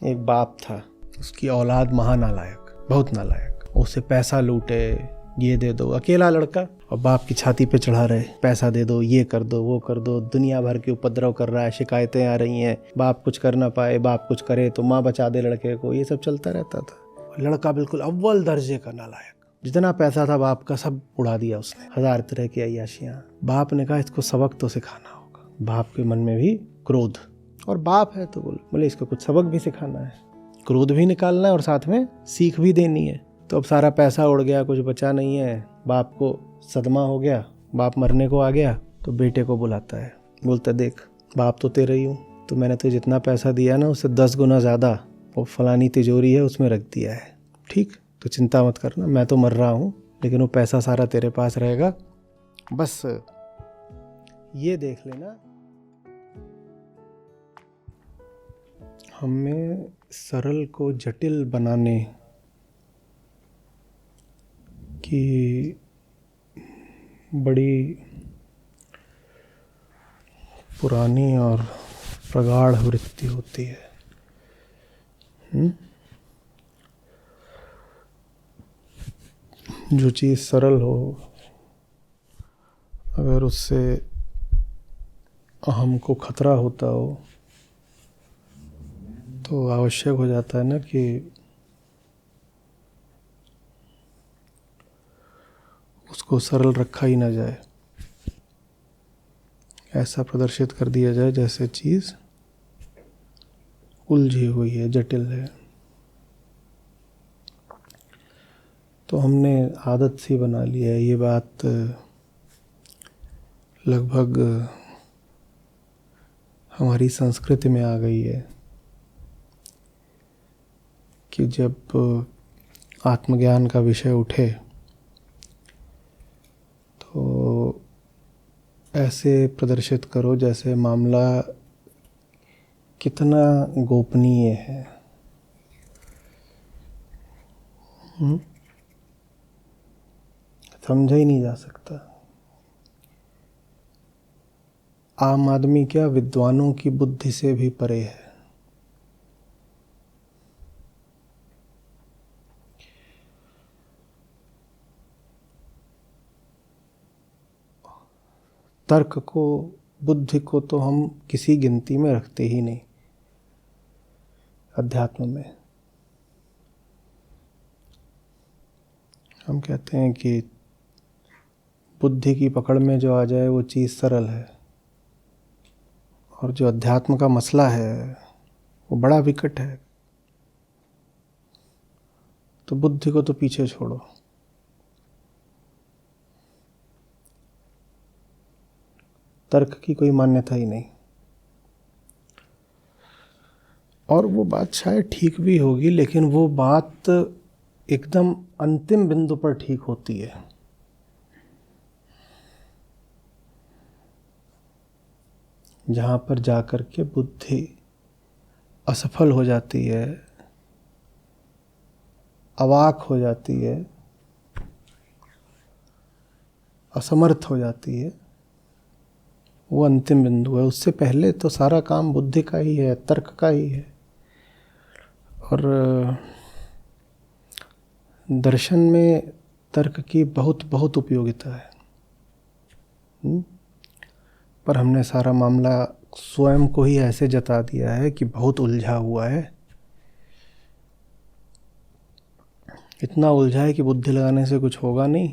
एक बाप था, उसकी औलाद महा नालायक, बहुत नालायक। उससे पैसा लूटे, ये दे दो, अकेला लड़का, और बाप की छाती पे चढ़ा रहे, पैसा दे दो, ये कर दो, वो कर दो, दुनिया भर के उपद्रव कर रहा है, शिकायतें आ रही हैं, बाप कुछ कर ना पाए, बाप कुछ करे तो माँ बचा दे लड़के को, ये सब चलता रहता था। लड़का बिल्कुल अव्वल दर्जे का नालायक। जितना पैसा था बाप का सब उड़ा दिया उसने, 1000 तरह की अय्याशियां। बाप ने कहा इसको सबक तो सिखाना होगा। बाप के मन में भी क्रोध, और बाप है तो बोले इसको कुछ सबक भी सिखाना है, क्रोध भी निकालना है और साथ में सीख भी देनी है। तो अब सारा पैसा उड़ गया, कुछ बचा नहीं है, बाप को सदमा हो गया, बाप मरने को आ गया। तो बेटे को बुलाता है, बोलता देख बाप तो तेरा ही हूँ, तो मैंने तुझे जितना पैसा दिया ना उससे 10 गुना ज़्यादा वो फलानी तिजोरी है उसमें रख दिया है, ठीक, तो चिंता मत करना, मैं तो मर रहा हूँ लेकिन वो पैसा सारा तेरे पास रहेगा, बस ये देख लेना। हमें सरल को जटिल बनाने की बड़ी पुरानी और प्रगाढ़ वृत्ति होती है। जो चीज़ सरल हो, अगर उससे हमको खतरा होता हो तो आवश्यक हो जाता है ना कि उसको सरल रखा ही ना जाए, ऐसा प्रदर्शित कर दिया जाए जैसे चीज़ उलझी हुई है, जटिल है। तो हमने आदत सी बना ली है, ये बात लगभग हमारी संस्कृति में आ गई है कि जब आत्मज्ञान का विषय उठे तो ऐसे प्रदर्शित करो जैसे मामला कितना गोपनीय है। समझा ही नहीं जा सकता। आम आदमी क्या, विद्वानों की बुद्धि से भी परे है। तर्क को, बुद्धि को तो हम किसी गिनती में रखते ही नहीं अध्यात्म में। हम कहते हैं कि बुद्धि की पकड़ में जो आ जाए वो चीज़ सरल है, और जो अध्यात्म का मसला है वो बड़ा विकट है। तो बुद्धि को तो पीछे छोड़ो, तर्क की कोई मान्यता ही नहीं। और वो बात शायद ठीक भी होगी, लेकिन वो बात एकदम अंतिम बिंदु पर ठीक होती है। जहाँ पर जाकर के बुद्धि असफल हो जाती है, अवाक हो जाती है, असमर्थ हो जाती है, वो अंतिम बिंदु है। उससे पहले तो सारा काम बुद्धि का ही है, तर्क का ही है। और दर्शन में तर्क की बहुत बहुत उपयोगिता है। पर हमने सारा मामला स्वयं को ही ऐसे जता दिया है कि बहुत उलझा हुआ है, इतना उलझा है कि बुद्धि लगाने से कुछ होगा नहीं।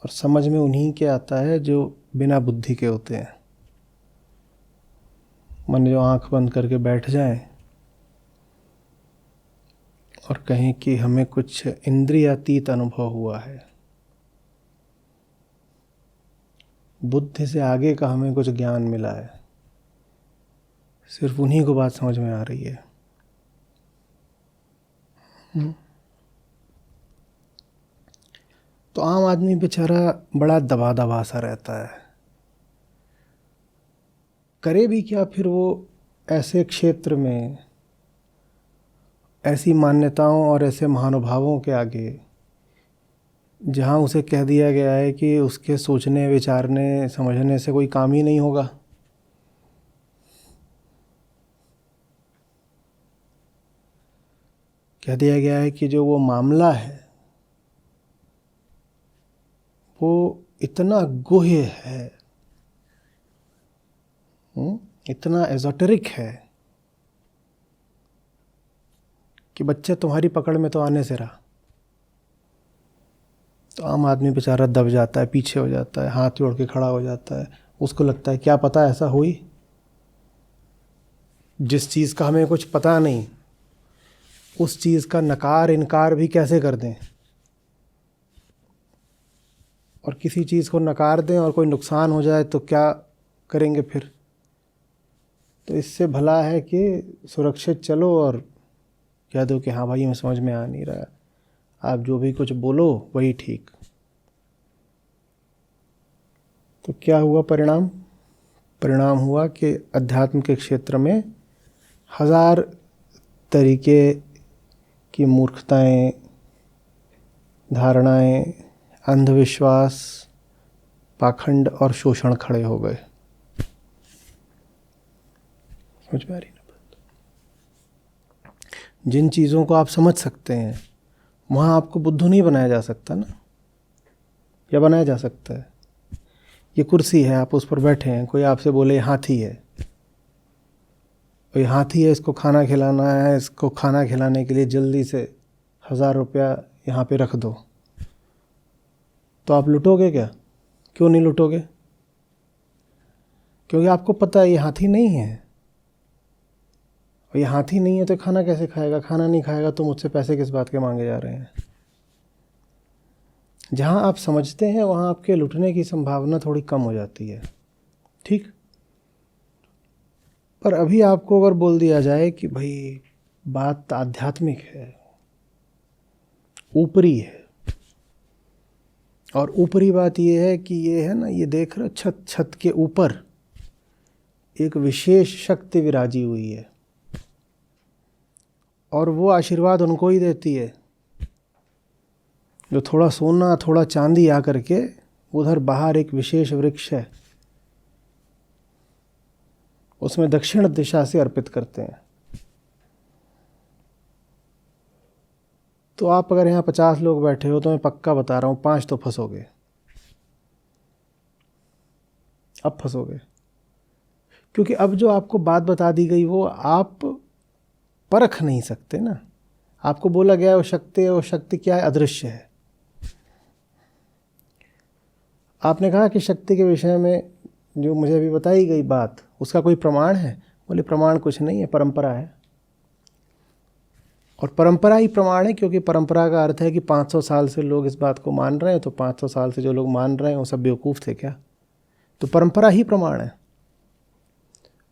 और समझ में उन्हीं के आता है जो बिना बुद्धि के होते हैं। मन जो आंख बंद करके बैठ जाए और कहें कि हमें कुछ इंद्रियातीत अनुभव हुआ है, बुद्धि से आगे का हमें कुछ ज्ञान मिला है, सिर्फ उन्हीं को बात समझ में आ रही है। तो आम आदमी बेचारा बड़ा दबा दबा सा रहता है। करे भी क्या फिर वो ऐसे क्षेत्र में, ऐसी मान्यताओं और ऐसे महानुभावों के आगे जहाँ उसे कह दिया गया है कि उसके सोचने, विचारने, समझने से कोई काम ही नहीं होगा। कह दिया गया है कि जो वो मामला है वो इतना गुह्य है, इतना एजोटेरिक है कि बच्चा तुम्हारी पकड़ में तो आने से रहा। तो आम आदमी बेचारा दब जाता है, पीछे हो जाता है, हाथ जोड़ के खड़ा हो जाता है। उसको लगता है क्या पता ऐसा हुई, जिस चीज़ का हमें कुछ पता नहीं उस चीज़ का नकार इनकार भी कैसे कर दें, और किसी चीज़ को नकार दें और कोई नुकसान हो जाए तो क्या करेंगे फिर। तो इससे भला है कि सुरक्षित चलो और कह दो कि हाँ भाई हमें समझ में आ नहीं रहा, आप जो भी कुछ बोलो वही ठीक। तो क्या हुआ परिणाम? परिणाम हुआ कि अध्यात्म के क्षेत्र में 1000 तरीके की मूर्खताएं, धारणाएं, अंधविश्वास, पाखंड और शोषण खड़े हो गए। समझ में आ रही ना बात? जिन चीज़ों को आप समझ सकते हैं वहाँ आपको बुद्धू नहीं बनाया जा सकता ना, या बनाया जा सकता है? ये कुर्सी है, आप उस पर बैठे हैं, कोई आपसे बोले हाथी है, ये हाथी है, इसको खाना खिलाना है, इसको खाना खिलाने के लिए जल्दी से 1000 रुपया यहाँ पे रख दो, तो आप लुटोगे क्या? क्यों नहीं लुटोगे? क्योंकि आपको पता है ये हाथी नहीं है, और ये हाथी नहीं है तो खाना कैसे खाएगा? खाना नहीं खाएगा तो मुझसे पैसे किस बात के मांगे जा रहे हैं? जहाँ आप समझते हैं वहाँ आपके लुटने की संभावना थोड़ी कम हो जाती है, ठीक। पर अभी आपको अगर बोल दिया जाए कि भाई बात आध्यात्मिक है, ऊपरी है, और ऊपरी बात ये है कि ये है ना, ये देख रहे छत के ऊपर एक विशेष शक्ति विराजी हुई है, और वो आशीर्वाद उनको ही देती है जो थोड़ा सोना थोड़ा चांदी आकर के, उधर बाहर एक विशेष वृक्ष है उसमें दक्षिण दिशा से अर्पित करते हैं। तो आप अगर यहाँ 50 लोग बैठे हो तो मैं पक्का बता रहा हूँ 5 तो फंसोगे, अब फंसोगे, क्योंकि अब जो आपको बात बता दी गई वो आप परख नहीं सकते ना। आपको बोला गया वो शक्ति है, वो शक्ति क्या है? अदृश्य है। आपने कहा कि शक्ति के विषय में जो मुझे अभी बताई गई बात, उसका कोई प्रमाण है? बोले प्रमाण कुछ नहीं है, परंपरा है। और परंपरा ही प्रमाण है, क्योंकि परंपरा का अर्थ है कि 500 साल से लोग इस बात को मान रहे हैं, तो 500 साल से जो लोग मान रहे हैं वो सब बेवकूफ़ थे क्या? तो परंपरा ही प्रमाण है।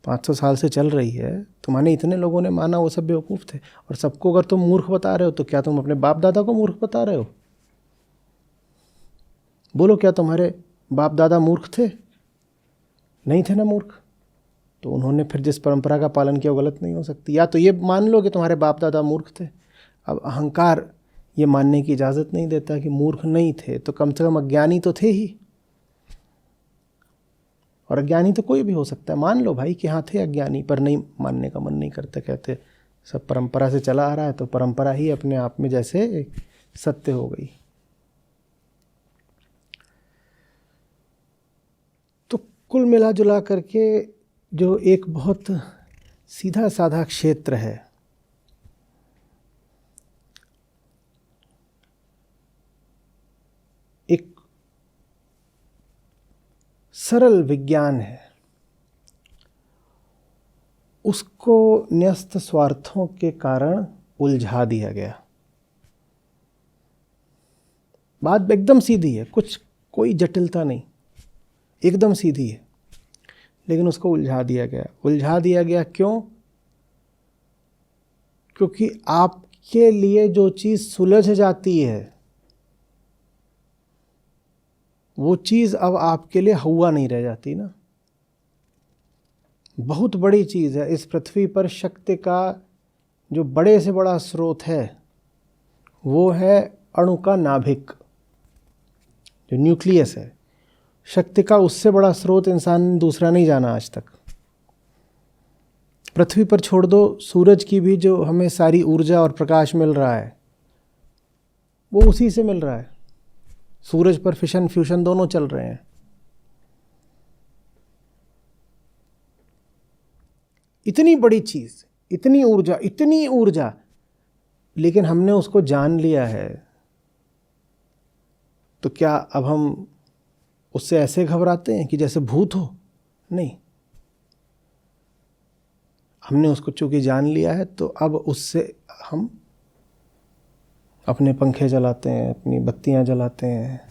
500 साल से चल रही है तो माने इतने लोगों ने माना, वो सब बेवकूफ़ थे। और सबको अगर तुम मूर्ख बता रहे हो तो क्या तुम अपने बाप दादा को मूर्ख बता रहे हो? बोलो, क्या तुम्हारे बाप दादा मूर्ख थे? नहीं थे ना मूर्ख। तो उन्होंने फिर जिस परंपरा का पालन किया वो गलत नहीं हो सकती। या तो ये मान लो कि तुम्हारे बाप दादा मूर्ख थे। अब अहंकार ये मानने की इजाज़त नहीं देता कि मूर्ख नहीं थे, तो कम से कम अज्ञानी तो थे ही। और अज्ञानी तो कोई भी हो सकता है। मान लो भाई कि हाँ थे अज्ञानी, पर नहीं मानने का मन नहीं करते, कहते सब परंपरा से चला आ रहा है, तो परंपरा ही अपने आप में जैसे सत्य हो गई। तो कुल मिला जुला करके जो एक बहुत सीधा साधा क्षेत्र है, एक सरल विज्ञान है, उसको न्यस्त स्वार्थों के कारण उलझा दिया गया। बात एकदम सीधी है, कोई जटिलता नहीं, एकदम सीधी है, लेकिन उसको उलझा दिया गया। उलझा दिया गया क्यों? क्योंकि आपके लिए जो चीज़ सुलझ जाती है वो चीज़ अब आपके लिए हुआ नहीं रह जाती ना। बहुत बड़ी चीज़ है इस पृथ्वी पर। शक्ति का जो बड़े से बड़ा स्रोत है वो है अणु का नाभिक, जो न्यूक्लियस है। शक्ति का उससे बड़ा स्रोत इंसान ने दूसरा नहीं जाना आज तक। पृथ्वी पर छोड़ दो, सूरज की भी जो हमें सारी ऊर्जा और प्रकाश मिल रहा है वो उसी से मिल रहा है। सूरज पर फिशन फ्यूशन दोनों चल रहे हैं। इतनी बड़ी चीज, इतनी ऊर्जा, लेकिन हमने उसको जान लिया है, तो क्या अब हम उससे ऐसे घबराते हैं कि जैसे भूत हो? नहीं, हमने उसको चूंकि जान लिया है तो अब उससे हम अपने पंखे जलाते हैं, अपनी बत्तियां जलाते हैं,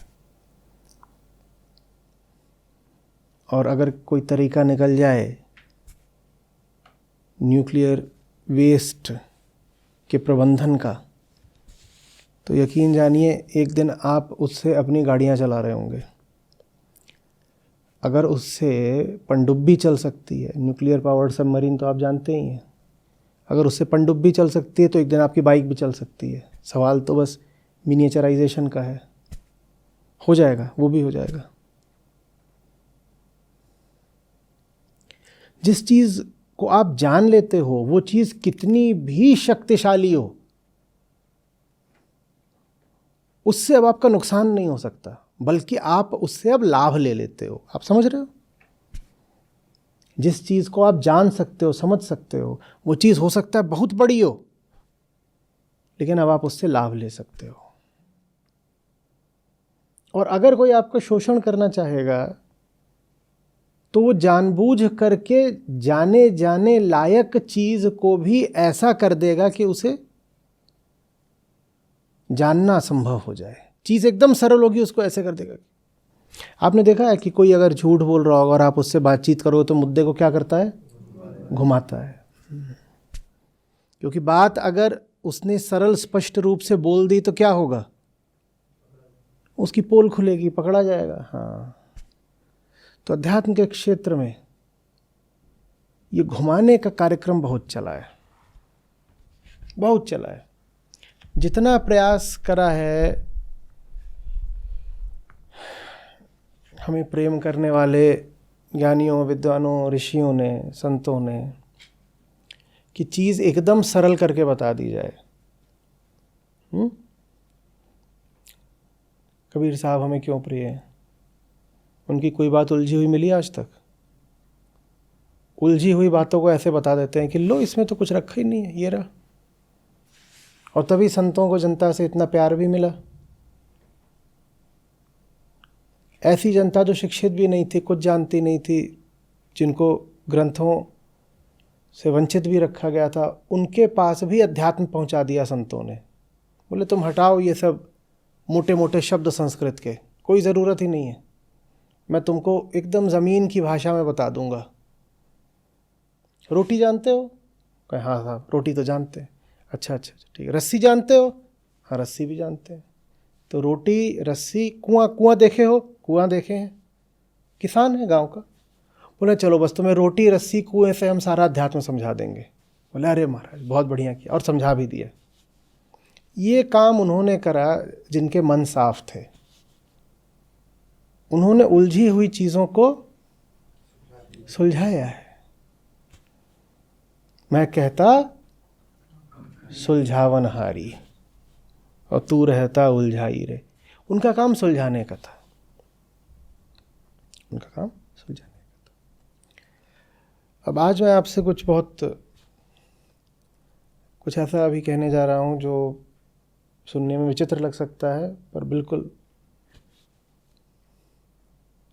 और अगर कोई तरीका निकल जाए न्यूक्लियर वेस्ट के प्रबंधन का, तो यकीन जानिए एक दिन आप उससे अपनी गाड़ियां चला रहे होंगे। अगर उससे पनडुब्बी चल सकती है, न्यूक्लियर पावर्ड सबमरीन तो आप जानते ही हैं, अगर उससे पनडुब्बी चल सकती है तो एक दिन आपकी बाइक भी चल सकती है। सवाल तो बस मिनिएचराइजेशन का है। हो जाएगा, वो भी हो जाएगा। जिस चीज़ को आप जान लेते हो, वो चीज़ कितनी भी शक्तिशाली हो, उससे अब आपका नुकसान नहीं हो सकता, बल्कि आप उससे अब लाभ ले लेते हो। आप समझ रहे हो? जिस चीज़ को आप जान सकते हो, समझ सकते हो, वो चीज़ हो सकता है बहुत बड़ी हो, लेकिन अब आप उससे लाभ ले सकते हो। और अगर कोई आपका शोषण करना चाहेगा तो वो जानबूझ करके जाने जाने लायक चीज को भी ऐसा कर देगा कि उसे जानना असंभव हो जाए। चीज एकदम सरल होगी, उसको ऐसे कर देगा। आपने देखा है कि कोई अगर झूठ बोल रहा होगा और आप उससे बातचीत करो तो मुद्दे को क्या करता है? घुमाता है। क्योंकि बात अगर उसने सरल स्पष्ट रूप से बोल दी तो क्या होगा? उसकी पोल खुलेगी, पकड़ा जाएगा। हाँ, तो अध्यात्म के क्षेत्र में ये घुमाने का कार्यक्रम बहुत चला है, बहुत चला है। जितना प्रयास करा है हमें प्रेम करने वाले ज्ञानियों, विद्वानों, ऋषियों ने, संतों ने, कि चीज़ एकदम सरल करके बता दी जाए। कबीर साहब हमें क्यों प्रिय हैं? उनकी कोई बात उलझी हुई मिली आज तक? उलझी हुई बातों को ऐसे बता देते हैं कि लो, इसमें तो कुछ रखा ही नहीं है, ये रहा। और तभी संतों को जनता से इतना प्यार भी मिला। ऐसी जनता जो शिक्षित भी नहीं थी, कुछ जानती नहीं थी, जिनको ग्रंथों से वंचित भी रखा गया था, उनके पास भी अध्यात्म पहुंचा दिया संतों ने। बोले तुम हटाओ ये सब मोटे मोटे शब्द संस्कृत के, कोई ज़रूरत ही नहीं है, मैं तुमको एकदम ज़मीन की भाषा में बता दूंगा। रोटी जानते हो? कहे हाँ साहब, रोटी तो जानते हैं। अच्छा अच्छा ठीक है। रस्सी जानते हो? हाँ, रस्सी भी जानते हैं। तो रोटी, रस्सी, कुआं देखे हो? कुआं देखे हैं, किसान है गांव का। बोले चलो बस तुम्हें रोटी, रस्सी, कुएं से हम सारा अध्यात्म समझा देंगे। बोले अरे महाराज बहुत बढ़िया किया, और समझा भी दिया। ये काम उन्होंने करा जिनके मन साफ थे। उन्होंने उलझी हुई चीज़ों को सुलझाया है। मैं कहता सुलझावनहारी और तू रहता उलझाई रे। उनका काम सुलझाने का था, उनका काम सुलझाने का था। अब आज मैं आपसे कुछ ऐसा अभी कहने जा रहा हूँ जो सुनने में विचित्र लग सकता है, पर बिल्कुल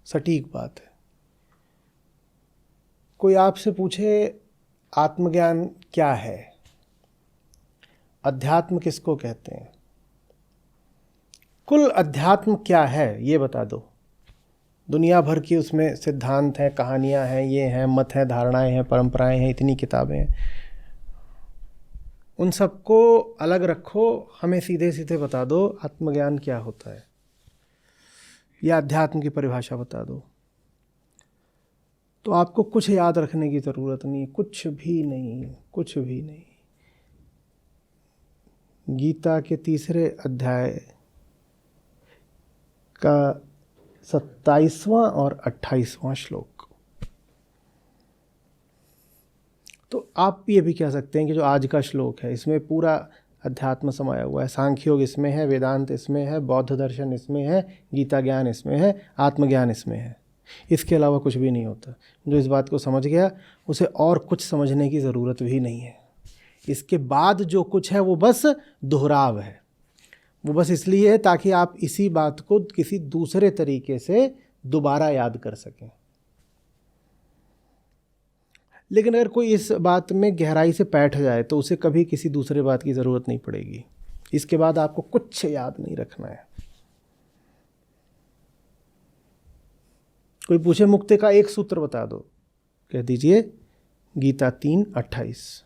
सटीक बात है। कोई आपसे पूछे आत्मज्ञान क्या है, अध्यात्म किसको कहते हैं, कुल अध्यात्म क्या है ये बता दो। दुनिया भर की उसमें सिद्धांत हैं, कहानियां हैं, ये हैं, मत हैं, धारणाएं हैं, परंपराएं हैं, इतनी किताबें हैं। उन सबको अलग रखो, हमें सीधे सीधे बता दो आत्मज्ञान क्या होता है, या अध्यात्म की परिभाषा बता दो। तो आपको कुछ याद रखने की ज़रूरत नहीं, कुछ भी नहीं, कुछ भी नहीं। गीता के 3 अध्याय का 27वां और 28वां श्लोक, तो आप ये भी कह सकते हैं कि जो आज का श्लोक है इसमें पूरा अध्यात्म समाया हुआ है। सांख्य योग इसमें है, वेदांत इसमें है, बौद्ध दर्शन इसमें है, गीता ज्ञान इसमें है, आत्मज्ञान इसमें है। इसके अलावा कुछ भी नहीं होता। जो इस बात को समझ गया उसे और कुछ समझने की ज़रूरत भी नहीं है। इसके बाद जो कुछ है वो बस दोहराव है। वो बस इसलिए है ताकि आप इसी बात को किसी दूसरे तरीके से दोबारा याद कर सकें। लेकिन अगर कोई इस बात में गहराई से बैठ जाए तो उसे कभी किसी दूसरे बात की ज़रूरत नहीं पड़ेगी। इसके बाद आपको कुछ याद नहीं रखना है। कोई पूछे मुक्ति का एक सूत्र बता दो, कह दीजिए गीता 3:28,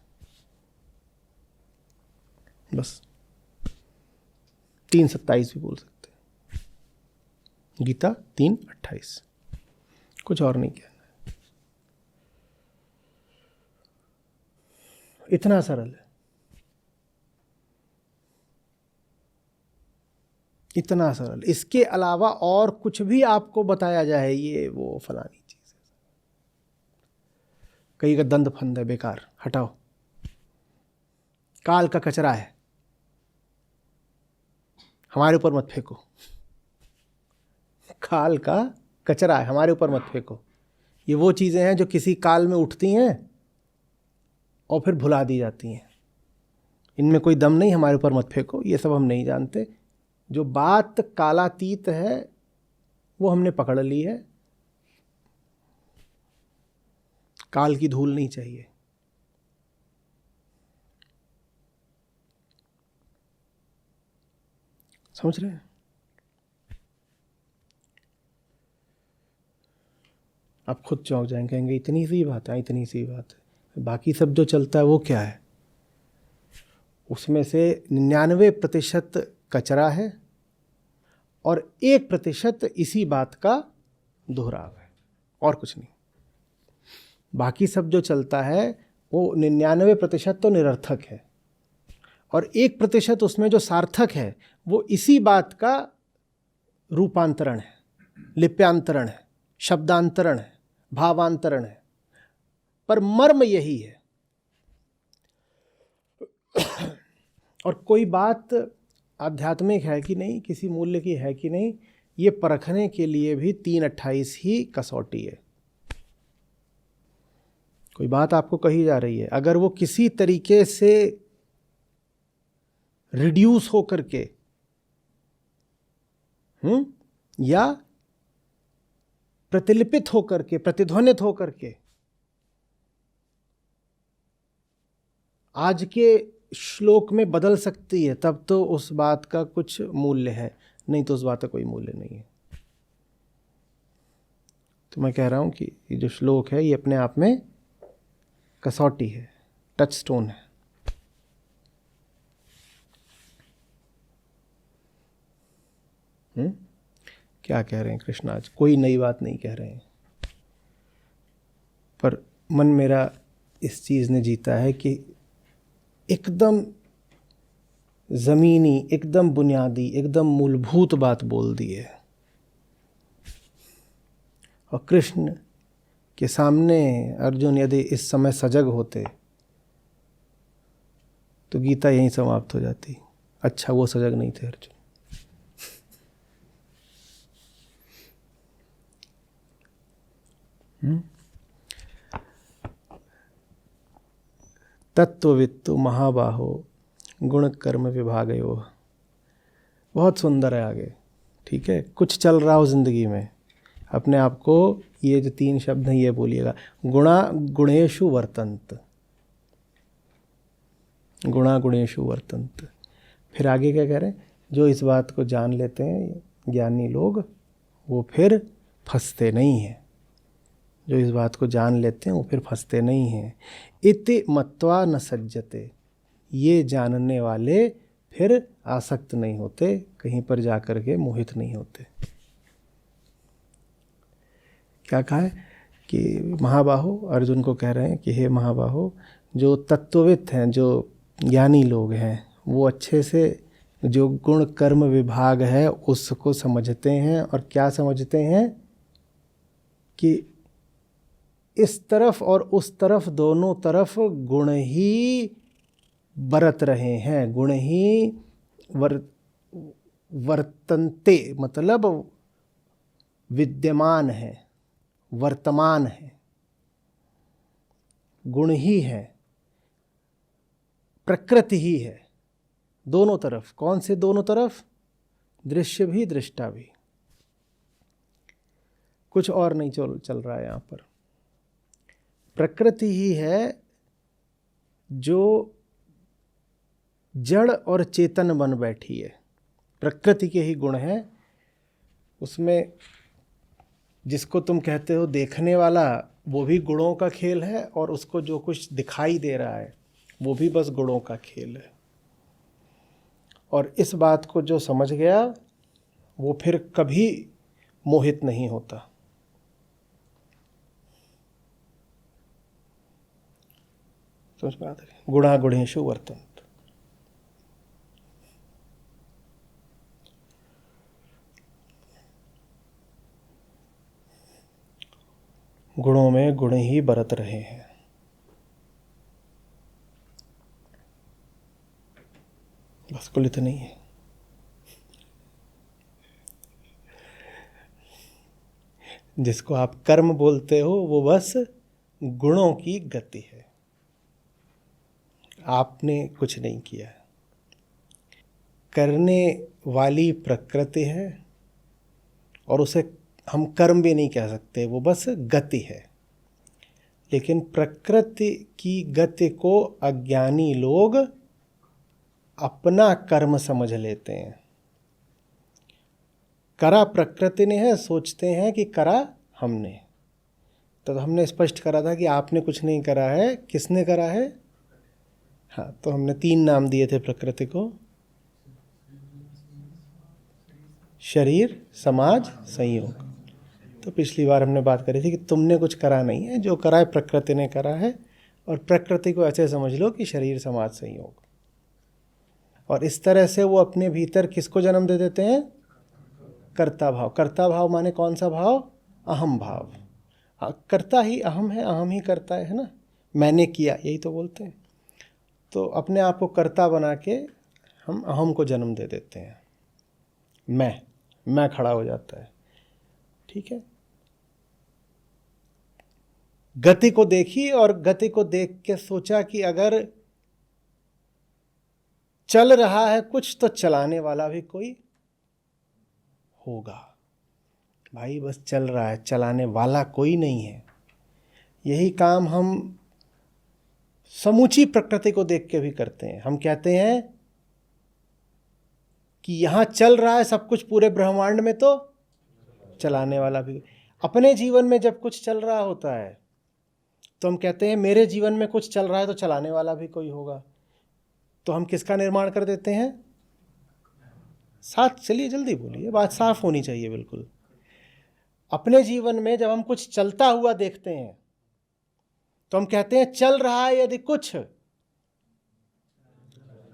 बस। 3:27 भी बोल सकते हैं। गीता 3:28, कुछ और नहीं कहना है। इतना सरल है, इतना सरल। इसके अलावा और कुछ भी आपको बताया जाए ये वो फलानी चीज है, कहीं का दंड फंद है, बेकार, हटाओ। काल का कचरा है, हमारे ऊपर मत फेंको। काल का कचरा है, हमारे ऊपर मत फेंको। ये वो चीजें हैं जो किसी काल में उठती हैं और फिर भुला दी जाती हैं। इनमें कोई दम नहीं, हमारे ऊपर मत फेंको, ये सब हम नहीं जानते। जो बात कालातीत है वो हमने पकड़ ली है। काल की धूल नहीं चाहिए। समझ रहे हैं? आप खुद चौंक जाएंगे, कहेंगे इतनी सी बात है, इतनी सी बात है। बाकी सब जो चलता है वो क्या है? उसमें से 99% कचरा है और 1% इसी बात का दोहराव है, और कुछ नहीं। बाकी सब जो चलता है वो 99% तो निरर्थक है और 1% उसमें जो सार्थक है वो इसी बात का रूपांतरण है, लिप्यांतरण है, शब्दांतरण है, भावांतरण है। पर मर्म यही है। और कोई बात आध्यात्मिक है कि नहीं, किसी मूल्य की है कि नहीं, ये परखने के लिए भी 3:28 ही कसौटी है। कोई बात आपको कही जा रही है, अगर वो किसी तरीके से रिड्यूस हो करके या प्रतिलिपित हो करके, प्रतिध्वनित हो करके आज के श्लोक में बदल सकती है, तब तो उस बात का कुछ मूल्य है, नहीं तो उस बात का कोई मूल्य नहीं है। तो मैं कह रहा हूं कि ये जो श्लोक है ये अपने आप में कसौटी है, टच स्टोन है। क्या कह रहे हैं कृष्ण आज? कोई नई बात नहीं कह रहे हैं, पर मन मेरा इस चीज़ ने जीता है कि एकदम ज़मीनी, एकदम बुनियादी, एकदम मूलभूत बात बोल दी है। और कृष्ण के सामने अर्जुन यदि इस समय सजग होते तो गीता यहीं समाप्त हो जाती। अच्छा, वो सजग नहीं थे अर्जुन। तत्ववित्तु महाबाहो गुण कर्म विभागयो। बहुत सुंदर है आगे, ठीक है। कुछ चल रहा हो जिंदगी में, अपने आप को ये जो 3 शब्द हैं ये बोलिएगा, गुणा गुणेषु वर्तन्त, गुणा गुणेषु वर्तन्त। फिर आगे क्या कह रहे हैं? जो इस बात को जान लेते हैं ज्ञानी लोग, वो फिर फंसते नहीं हैं। जो इस बात को जान लेते हैं वो फिर फंसते नहीं हैं। इति मत्वा न सज्जते, ये जानने वाले फिर आसक्त नहीं होते, कहीं पर जाकर के मोहित नहीं होते। क्या कहा है कि महाबाहो, अर्जुन को कह रहे हैं कि हे महाबाहो, जो तत्वविद हैं, जो ज्ञानी लोग हैं, वो अच्छे से जो गुण कर्म विभाग है उसको समझते हैं। और क्या समझते हैं? कि इस तरफ और उस तरफ दोनों तरफ गुण ही बरत रहे हैं, गुण ही वर्तन्ते, मतलब विद्यमान है, वर्तमान है, गुण ही है, प्रकृति ही है, दोनों तरफ। कौन से दोनों तरफ? दृश्य भी दृष्टा भी। कुछ और नहीं चल रहा है यहाँ पर। प्रकृति ही है जो जड़ और चेतन बन बैठी है। प्रकृति के ही गुण हैं उसमें। जिसको तुम कहते हो देखने वाला, वो भी गुणों का खेल है, और उसको जो कुछ दिखाई दे रहा है वो भी बस गुणों का खेल है। और इस बात को जो समझ गया वो फिर कभी मोहित नहीं होता। समझ में आता है? गुणा गुणेषु वर्तन्ते। गुणों में गुण ही बरत रहे हैं। बस कुल इतना ही है। जिसको आप कर्म बोलते हो वो बस गुणों की गति है, आपने कुछ नहीं किया। करने वाली प्रकृति है, और उसे हम कर्म भी नहीं कह सकते, वो बस गति है। लेकिन प्रकृति की गति को अज्ञानी लोग अपना कर्म समझ लेते हैं। करा प्रकृति ने है, सोचते हैं कि करा हमने। तो हमने स्पष्ट करा था कि आपने कुछ नहीं करा है, किसने करा है? हाँ, तो हमने 3 नाम दिए थे प्रकृति को: शरीर, समाज, संयोग। तो पिछली बार हमने बात करी थी कि तुमने कुछ करा नहीं है, जो करा है प्रकृति ने करा है। और प्रकृति को ऐसे समझ लो कि शरीर, समाज, संयोग। और इस तरह से वो अपने भीतर किसको जन्म दे देते हैं? कर्ता भाव। कर्ता भाव माने कौन सा भाव? अहम भाव। कर्ता ही अहम है, अहम ही करता है ना। मैंने किया, यही तो बोलते हैं। तो अपने आप को कर्ता बना के हम अहम को जन्म दे देते हैं। मैं खड़ा हो जाता है। ठीक है। गति को देखी, और गति को देख के सोचा कि अगर चल रहा है कुछ तो चलाने वाला भी कोई होगा। भाई बस चल रहा है, चलाने वाला कोई नहीं है। यही काम हम समूची प्रकृति को देख के भी करते हैं। हम कहते हैं कि यहां चल रहा है सब कुछ पूरे ब्रह्मांड में, तो चलाने वाला भी। अपने जीवन में जब कुछ चल रहा होता है तो हम कहते हैं मेरे जीवन में कुछ चल रहा है तो चलाने वाला भी कोई होगा। तो हम किसका निर्माण कर देते हैं? साथ चलिए, जल्दी बोलिए, बात साफ होनी चाहिए बिल्कुल। अपने जीवन में जब हम कुछ चलता हुआ देखते हैं तो हम कहते हैं चल रहा है यदि कुछ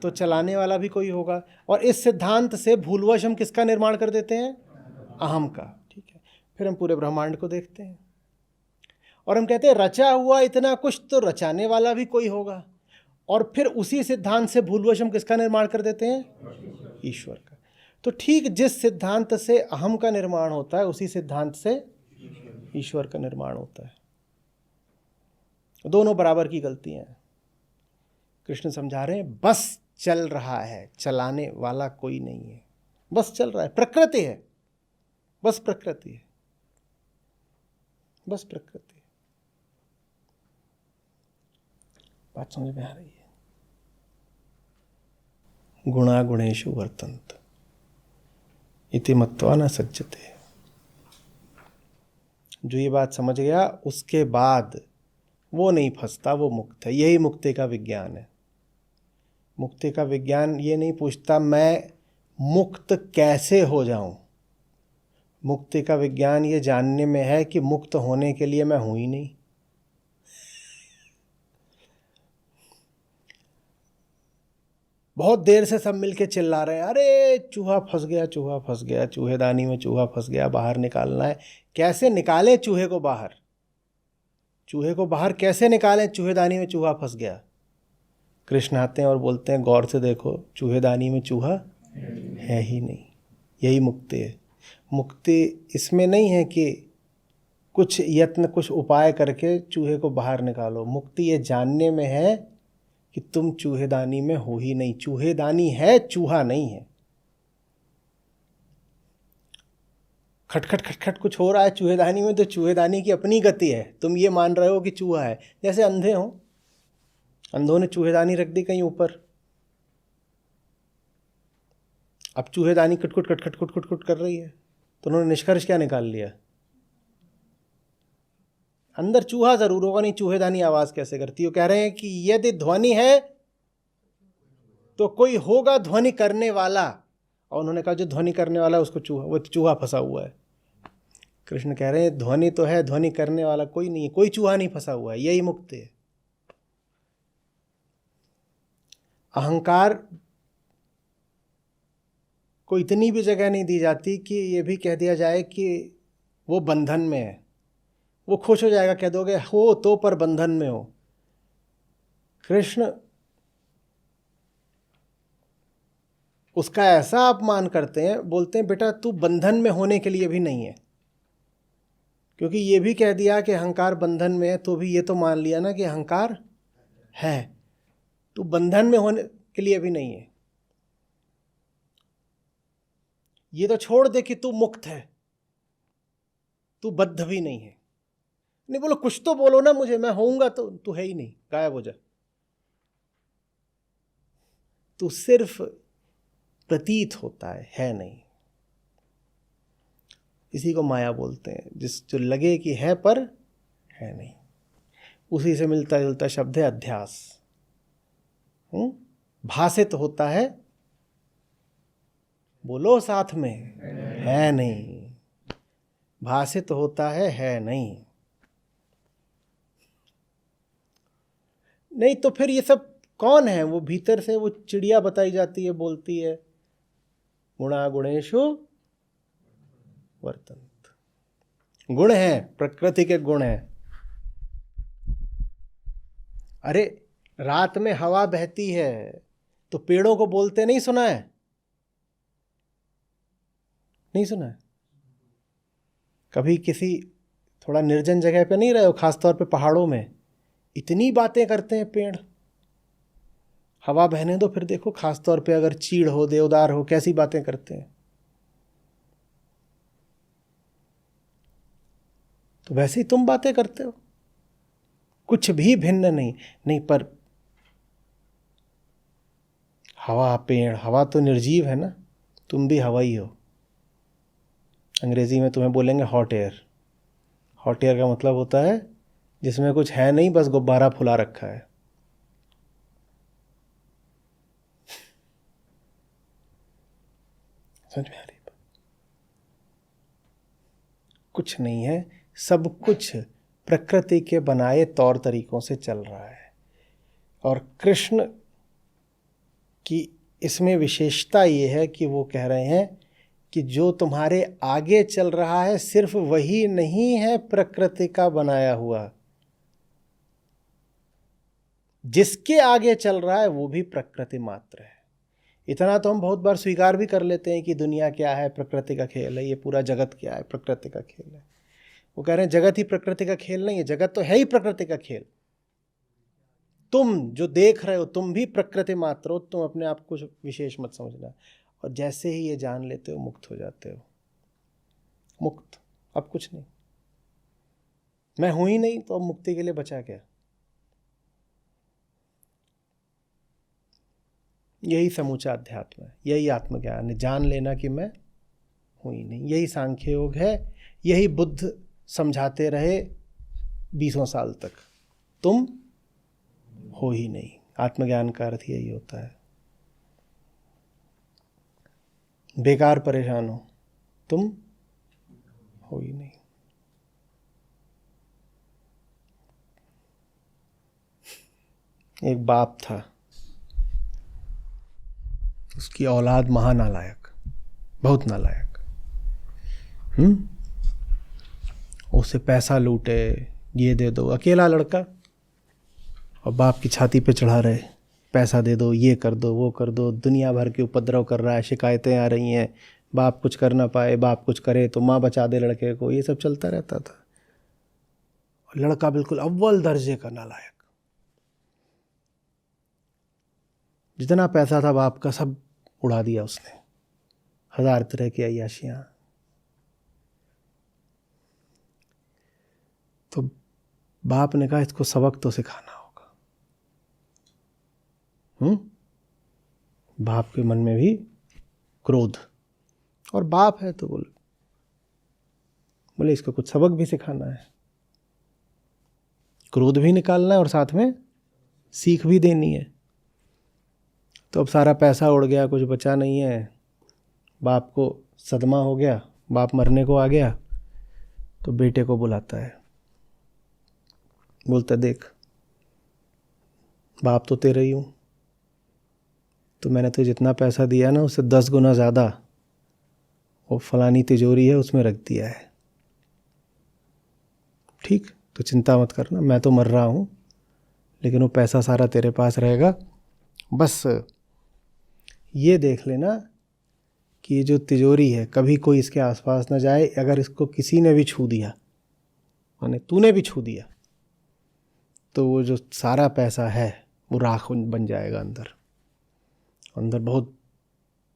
तो चलाने वाला भी कोई होगा। और इस सिद्धांत से भूलवश हम किसका निर्माण कर देते हैं? अहम का। ठीक है। फिर हम पूरे ब्रह्मांड को देखते हैं और हम कहते हैं रचा हुआ इतना कुछ तो रचाने वाला भी कोई होगा। और फिर उसी सिद्धांत से भूलवश हम किसका निर्माण कर देते हैं? ईश्वर का। तो ठीक जिस सिद्धांत से अहम का निर्माण होता है उसी सिद्धांत से ईश्वर का निर्माण होता है। दोनों बराबर की गलतियां हैं। कृष्ण समझा रहे हैं बस चल रहा है, चलाने वाला कोई नहीं है, बस चल रहा है। प्रकृति है, बस प्रकृति है, बस प्रकृति है। बात समझ में आ रही है? गुणा गुणेषु वर्तन्ते इति मत्वा न सज्जते। जो ये बात समझ गया उसके बाद वो नहीं फंसता, वो मुक्त है। यही मुक्ति का विज्ञान है। मुक्ति का विज्ञान ये नहीं पूछता मैं मुक्त कैसे हो जाऊं। मुक्ति का विज्ञान ये जानने में है कि मुक्त होने के लिए मैं हूं ही नहीं। बहुत देर से सब मिलके चिल्ला रहे हैं, अरे चूहा फंस गया, चूहा फंस गया, चूहेदानी में चूहा फंस गया, बाहर निकालना है। कैसे निकाले चूहे को बाहर? चूहे को बाहर कैसे निकालें, चूहेदानी में चूहा फंस गया। कृष्ण आते हैं और बोलते हैं गौर से देखो, चूहेदानी में चूहा है ही नहीं। यही मुक्ति है। मुक्ति इसमें नहीं है कि कुछ यत्न, कुछ उपाय करके चूहे को बाहर निकालो। मुक्ति ये जानने में है कि तुम चूहेदानी में हो ही नहीं। चूहेदानी है, चूहा नहीं है। खटखट खटखट कुछ हो रहा है चूहेदानी में, तो चूहेदानी की अपनी गति है। तुम ये मान रहे हो कि चूहा है। जैसे अंधे हो, अंधों ने चूहेदानी रख दी कहीं ऊपर, अब चूहेदानी कटकुट कटखट कुट कर रही है, तो उन्होंने निष्कर्ष क्या निकाल लिया? अंदर चूहा जरूर होगा, नहीं चूहेदानी आवाज कैसे करती हो। कह रहे हैं कि यदि ध्वनि है तो कोई होगा ध्वनि करने वाला, और उन्होंने कहा जो ध्वनि करने वाला उसको चूहा, वो चूहा फंसा हुआ है। कृष्ण कह रहे हैं ध्वनि तो है, ध्वनि करने वाला कोई नहीं है, कोई चूहा नहीं फंसा हुआ है। यही मुक्ति है। अहंकार को इतनी भी जगह नहीं दी जाती कि ये भी कह दिया जाए कि वो बंधन में है। वो खुश हो जाएगा, कह दोगे हो तो पर बंधन में हो। कृष्ण उसका ऐसा अपमान करते हैं, बोलते हैं बेटा तू बंधन में होने के लिए भी नहीं है, क्योंकि ये भी कह दिया कि अहंकार बंधन में है, तो भी ये तो मान लिया ना कि अहंकार है। तू बंधन में होने के लिए भी नहीं है। ये तो छोड़ दे कि तू मुक्त है, तू बद्ध भी नहीं है। नहीं बोलो, कुछ तो बोलो ना मुझे, मैं होऊंगा तो। तू है ही नहीं, गायब हो जा। तू सिर्फ प्रतीत होता है नहीं। इसी को माया बोलते हैं, जो लगे कि है पर है नहीं। उसी से मिलता जुलता शब्द है अध्यास। भासित होता है, बोलो साथ में, है नहीं। भासित होता है नहीं। नहीं तो फिर ये सब कौन है? वो भीतर से वो चिड़िया बताई जाती है, बोलती है गुणा गुणेशु वर्तन्त। गुण है, प्रकृति के गुण है। अरे रात में हवा बहती है तो पेड़ों को बोलते नहीं सुना है? नहीं सुना है? कभी किसी थोड़ा निर्जन जगह पे नहीं रहे हो, खासतौर पे पहाड़ों में, इतनी बातें करते हैं पेड़। हवा बहने दो, फिर देखो खासतौर पे अगर चीड़ हो, देवदार हो, कैसी बातें करते हैं। तो वैसे ही तुम बातें करते हो, कुछ भी भिन्न नहीं। पर हवा, पेड़, हवा तो निर्जीव है ना, तुम भी हवा ही हो। अंग्रेजी में तुम्हें बोलेंगे हॉट एयर। हॉट एयर का मतलब होता है जिसमें कुछ है नहीं, बस गुब्बारा फुला रखा है। समझ में आ रही बात? कुछ नहीं है, सब कुछ प्रकृति के बनाए तौर तरीकों से चल रहा है। और कृष्ण की इसमें विशेषता ये है कि वो कह रहे हैं कि जो तुम्हारे आगे चल रहा है सिर्फ वही नहीं है प्रकृति का बनाया हुआ, जिसके आगे चल रहा है वो भी प्रकृति मात्र है। इतना तो हम बहुत बार स्वीकार भी कर लेते हैं कि दुनिया क्या है, प्रकृति का खेल है, ये पूरा जगत क्या है, प्रकृति का खेल है। वो कह रहे हैं जगत ही प्रकृति का खेल नहीं है, जगत तो है ही प्रकृति का खेल। तुम जो देख रहे हो तुम भी प्रकृति मात्र हो, तुम अपने आप को विशेष मत समझना। और जैसे ही ये जान लेते हो मुक्त हो जाते हो। मुक्त, अब कुछ नहीं, मैं हूं ही नहीं, तो अब मुक्ति के लिए बचा क्या? यही समूचा अध्यात्म है, यही आत्मज्ञान है, जान लेना कि मैं हूं ही नहीं। यही सांख्य योग है, यही बुद्ध समझाते रहे 20 साल तक, तुम हो ही नहीं। आत्मज्ञान का अर्थ यही होता है। बेकार परेशान हो, तुम हो ही नहीं। एक बाप था, उसकी औलाद महानालायक, बहुत नालायक। उससे पैसा लूटे, ये दे दो। अकेला लड़का और बाप की छाती पे चढ़ा रहे, पैसा दे दो, ये कर दो, वो कर दो, दुनिया भर के उपद्रव कर रहा है, शिकायतें आ रही हैं, बाप कुछ कर ना पाए, बाप कुछ करे तो माँ बचा दे लड़के को, ये सब चलता रहता था। और लड़का बिल्कुल अव्वल दर्जे का नालायक। जितना पैसा था बाप का सब उड़ा दिया उसने, 1000 तरह की अय्याशियाँ। तो बाप ने कहा इसको सबक तो सिखाना होगा। बाप के मन में भी क्रोध, और बाप है तो बोले इसको कुछ सबक भी सिखाना है, क्रोध भी निकालना है और साथ में सीख भी देनी है। तो अब सारा पैसा उड़ गया, कुछ बचा नहीं है, बाप को सदमा हो गया, बाप मरने को आ गया। तो बेटे को बुलाता है, बोलता देख बाप तो तेरा ही हूँ, तो मैंने तुझे जितना पैसा दिया ना उससे 10 गुना ज़्यादा वो फलानी तिजोरी है उसमें रख दिया है। ठीक, तो चिंता मत करना, मैं तो मर रहा हूँ लेकिन वो पैसा सारा तेरे पास रहेगा। बस ये देख लेना कि ये जो तिजोरी है कभी कोई इसके आसपास ना जाए। अगर इसको किसी ने भी छू दिया, माने तूने भी छू दिया, तो वो जो सारा पैसा है वो राख बन जाएगा। अंदर अंदर बहुत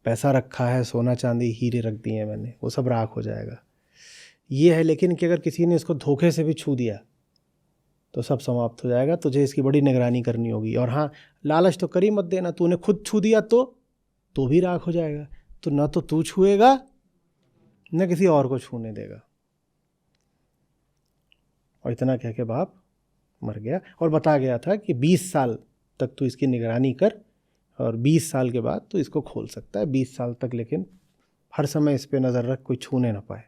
पैसा रखा है, सोना चांदी हीरे रख दिए हैं मैंने, वो सब राख हो जाएगा। ये है लेकिन कि अगर किसी ने इसको धोखे से भी छू दिया तो सब समाप्त हो जाएगा। तुझे इसकी बड़ी निगरानी करनी होगी। और हाँ, लालच तो कर ही मत देना, तूने खुद छू दिया तो भी राख हो जाएगा। तो ना तो तू छुएगा न किसी और को छूने देगा। और इतना कह के बाप मर गया और बता गया था कि 20 साल तक तू इसकी निगरानी कर और 20 साल के बाद तू इसको खोल सकता है। 20 साल तक लेकिन हर समय इस पे नज़र रख, कोई छूने ना पाए।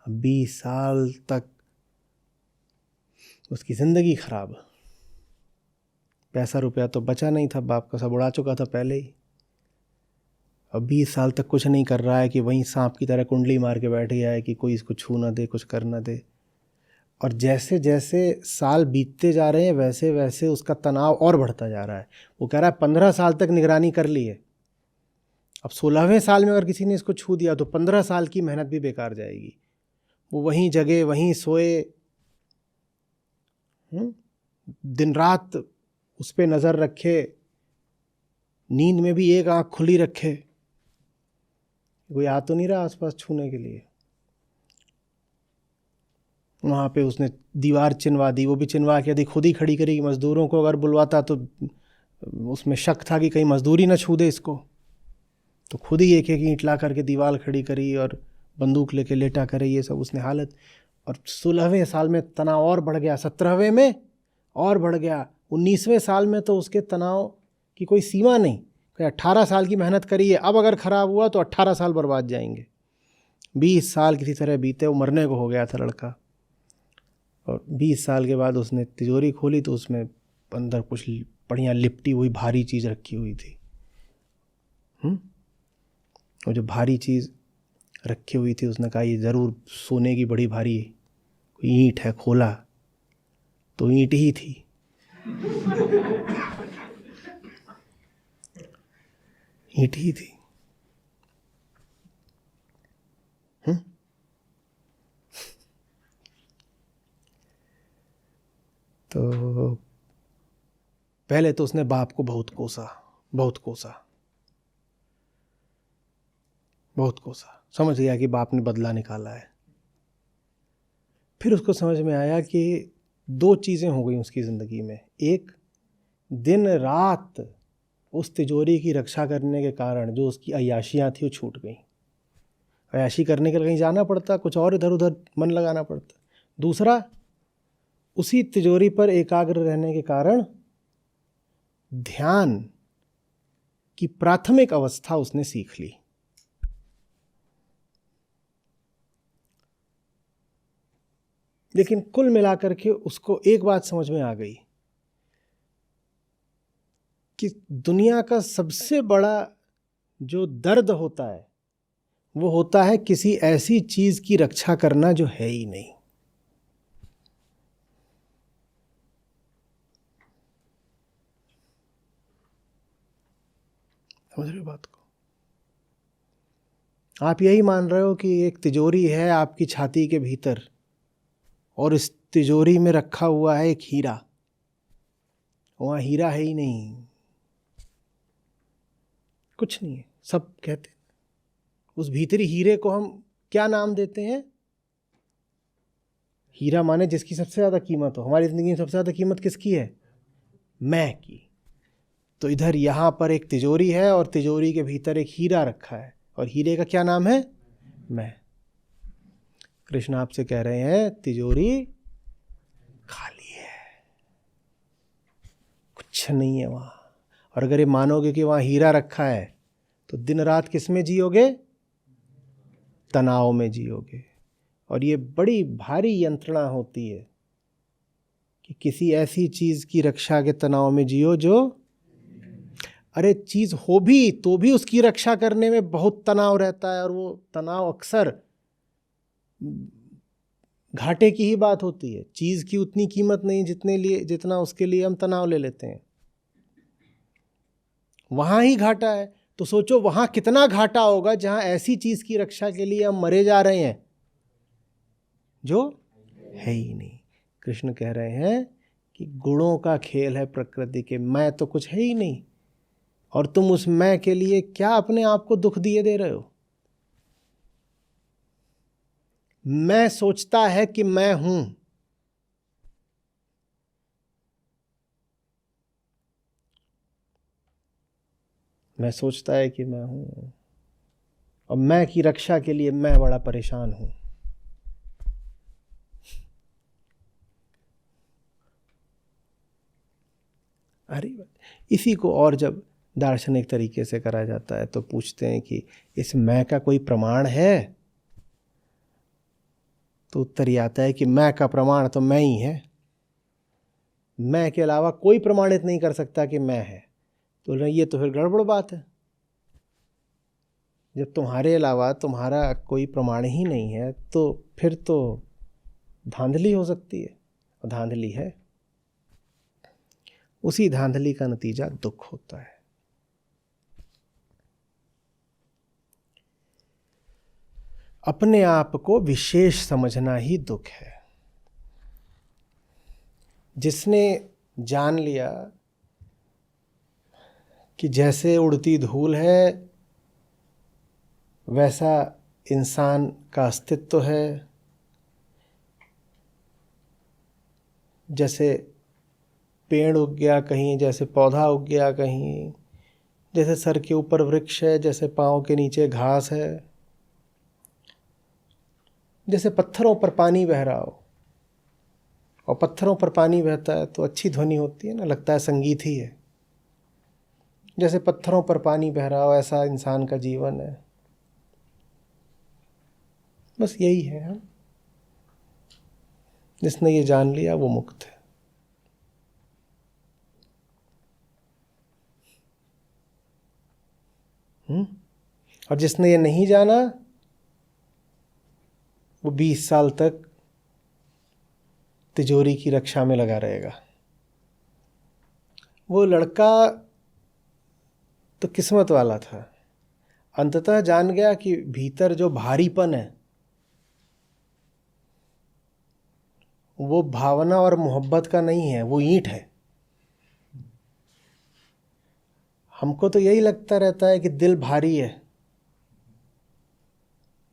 20 साल तक उसकी ज़िंदगी खराब। पैसा रुपया तो बचा नहीं था, बाप का सब उड़ा चुका था पहले ही। अब 20 साल तक कुछ नहीं कर रहा है कि वहीं सांप की तरह कुंडली मार के बैठ गया है कि कोई इसको छू ना दे, कुछ कर ना दे। और जैसे जैसे साल बीतते जा रहे हैं वैसे वैसे उसका तनाव और बढ़ता जा रहा है। वो कह रहा है 15 साल तक निगरानी कर ली है, अब 16वें साल में अगर किसी ने इसको छू दिया तो 15 साल की मेहनत भी बेकार जाएगी। वो वहीं जगे, वहीं सोए, दिन रात उस पर नज़र रखे, नींद में भी एक आंख खुली रखे, कोई आ तो नहीं रहा आसपास छूने के लिए। वहाँ पे उसने दीवार चिनवा दी, वो भी चिनवा के यदि खुद ही खड़ी करी। मज़दूरों को अगर बुलवाता तो उसमें शक था कि कहीं मज़दूरी ना छू दे इसको, तो खुद ही एक एक ईंट ला करके दीवार खड़ी करी और बंदूक लेके लेटा करे, ये सब उसने हालत। और 16वें साल में तनाव और बढ़ गया, 17वें में और बढ़ गया, 19वें साल में तो उसके तनाव की कोई सीमा नहीं। 18 साल की मेहनत करी है, अब अगर ख़राब हुआ तो 18 साल बर्बाद जाएंगे। 20 साल किसी तरह बीते, वो मरने को हो गया था लड़का। और 20 साल के बाद उसने तिजोरी खोली तो उसमें अंदर कुछ बढ़िया लिपटी हुई भारी चीज़ रखी हुई थी। वो जो भारी चीज़ रखी हुई थी उसने कहा ये ज़रूर सोने की बड़ी भारी कोई ईंट है। खोला तो ईंट ही थी। ईंट ही थी। तो पहले तो उसने बाप को बहुत कोसा, समझ गया कि बाप ने बदला निकाला है। फिर उसको समझ में आया कि 2 चीज़ें हो गई उसकी ज़िंदगी में। एक, दिन रात उस तिजोरी की रक्षा करने के कारण जो उसकी अय्याशियाँ थी वो छूट गई। अय्याशी करने के लिए कहीं जाना पड़ता, कुछ और इधर उधर मन लगाना पड़ता। दूसरा, उसी तिजोरी पर एकाग्र रहने के कारण ध्यान की प्राथमिक अवस्था उसने सीख ली। लेकिन कुल मिलाकर के उसको एक बात समझ में आ गई कि दुनिया का सबसे बड़ा जो दर्द होता है वो होता है किसी ऐसी चीज की रक्षा करना जो है ही नहीं। समझ रहे हो बात को? आप यही मान रहे हो कि एक तिजोरी है आपकी छाती के भीतर और इस तिजोरी में रखा हुआ है एक हीरा। वहां हीरा है ही नहीं, कुछ नहीं है। सब कहते हैं उस भीतरी हीरे को हम क्या नाम देते हैं? हीरा माने जिसकी सबसे ज्यादा कीमत हो। हमारी जिंदगी में सबसे ज्यादा कीमत किसकी है? मैं की। तो इधर यहां पर एक तिजोरी है और तिजोरी के भीतर एक हीरा रखा है और हीरे का क्या नाम है? मैं। कृष्ण आपसे कह रहे हैं तिजोरी खाली है, कुछ नहीं है वहां। और अगर ये मानोगे कि वहां हीरा रखा है तो दिन रात किस में जियोगे? तनाव में जियोगे। और ये बड़ी भारी यंत्रणा होती है कि किसी ऐसी चीज की रक्षा के तनाव में जियो जो, अरे चीज हो भी तो भी उसकी रक्षा करने में बहुत तनाव रहता है और वो तनाव अक्सर घाटे की ही बात होती है। चीज की उतनी कीमत नहीं जितना उसके लिए हम तनाव ले लेते हैं। वहां ही घाटा है। तो सोचो वहां कितना घाटा होगा जहां ऐसी चीज की रक्षा के लिए हम मरे जा रहे हैं जो है ही नहीं। कृष्ण कह रहे हैं कि गुणों का खेल है प्रकृति के, मैं तो कुछ है ही नहीं और तुम उस मैं के लिए क्या अपने आप को दुख दिए दे रहे हो? मैं सोचता है कि मैं हूं। मैं सोचता है कि मैं हूं और मैं की रक्षा के लिए मैं बड़ा परेशान हूं। अरे इसी को और जब दार्शनिक तरीके से करा जाता है तो पूछते हैं कि इस मैं का कोई प्रमाण है? तो उत्तर ये आता है कि मैं का प्रमाण तो मैं ही है। मैं के अलावा कोई प्रमाणित नहीं कर सकता कि मैं है। तो ये तो फिर गड़बड़ बात है। जब तुम्हारे अलावा तुम्हारा कोई प्रमाण ही नहीं है तो फिर तो धांधली हो सकती है, और धांधली है। उसी धांधली का नतीजा दुख होता है। अपने आप को विशेष समझना ही दुख है। जिसने जान लिया कि जैसे उड़ती धूल है वैसा इंसान का अस्तित्व है, जैसे पेड़ उग गया कहीं, जैसे पौधा उग गया कहीं, जैसे सर के ऊपर वृक्ष है, जैसे पांव के नीचे घास है, जैसे पत्थरों पर पानी बह रहा हो। और पत्थरों पर पानी बहता है तो अच्छी ध्वनि होती है ना, लगता है संगीत ही है। जैसे पत्थरों पर पानी बह रहा हो ऐसा इंसान का जीवन है। बस यही है। हम जिसने ये जान लिया वो मुक्त है। और जिसने ये नहीं जाना वो 20 साल तक तिजोरी की रक्षा में लगा रहेगा। वो लड़का तो किस्मत वाला था, अंततः जान गया कि भीतर जो भारीपन है वो भावना और मोहब्बत का नहीं है, वो ईंट है। हमको तो यही लगता रहता है कि दिल भारी है,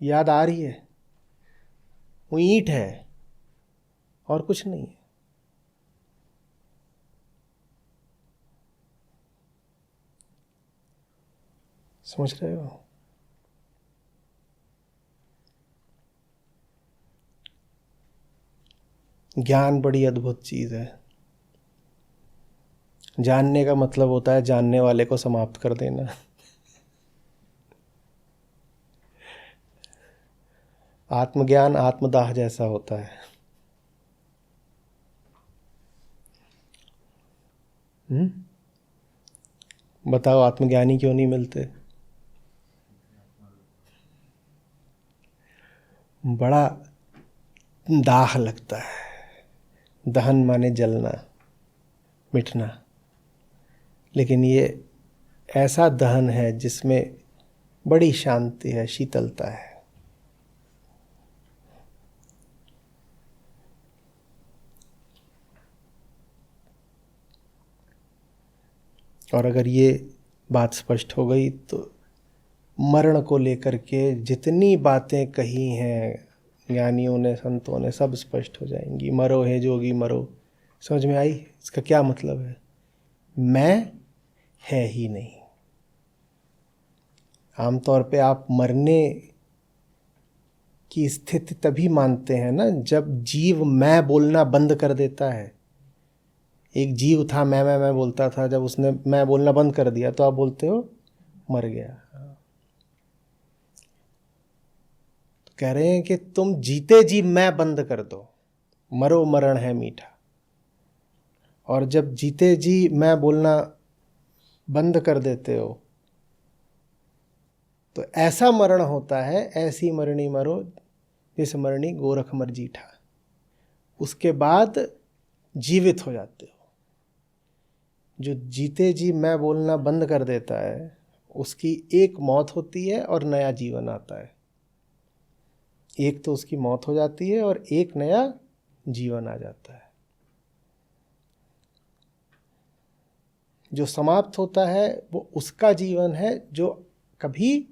याद आ रही है, वो ईंट है और कुछ नहीं है। समझ रहे हो? ज्ञान बड़ी अद्भुत चीज है। जानने का मतलब होता है जानने वाले को समाप्त कर देना। आत्मज्ञान आत्मदाह जैसा होता है। बताओ आत्मज्ञानी क्यों नहीं मिलते? बड़ा दाह लगता है। दहन माने जलना, मिटना। लेकिन ये ऐसा दहन है जिसमें बड़ी शांति है, शीतलता है। और अगर ये बात स्पष्ट हो गई तो मरण को लेकर के जितनी बातें कही हैं ज्ञानियों ने, संतों ने, सब स्पष्ट हो जाएंगी। मरो हे जोगी मरो, समझ में आई? इसका क्या मतलब है? मैं है ही नहीं। आमतौर पे आप मरने की स्थिति तभी मानते हैं ना जब जीव मैं बोलना बंद कर देता है। एक जीव था, मैं बोलता था, जब उसने मैं बोलना बंद कर दिया तो आप बोलते हो मर गया। तो कह रहे हैं कि तुम जीते जी मैं बंद कर दो, मरो मरण है मीठा। और जब जीते जी मैं बोलना बंद कर देते हो तो ऐसा मरण होता है, ऐसी मरनी मरो जिस मरनी गोरख मर जीठा। उसके बाद जीवित हो जाते हो। जो जीते जी मैं बोलना बंद कर देता है उसकी एक मौत होती है और नया जीवन आता है। एक तो उसकी मौत हो जाती है और एक नया जीवन आ जाता है। जो समाप्त होता है वो उसका जीवन है जो कभी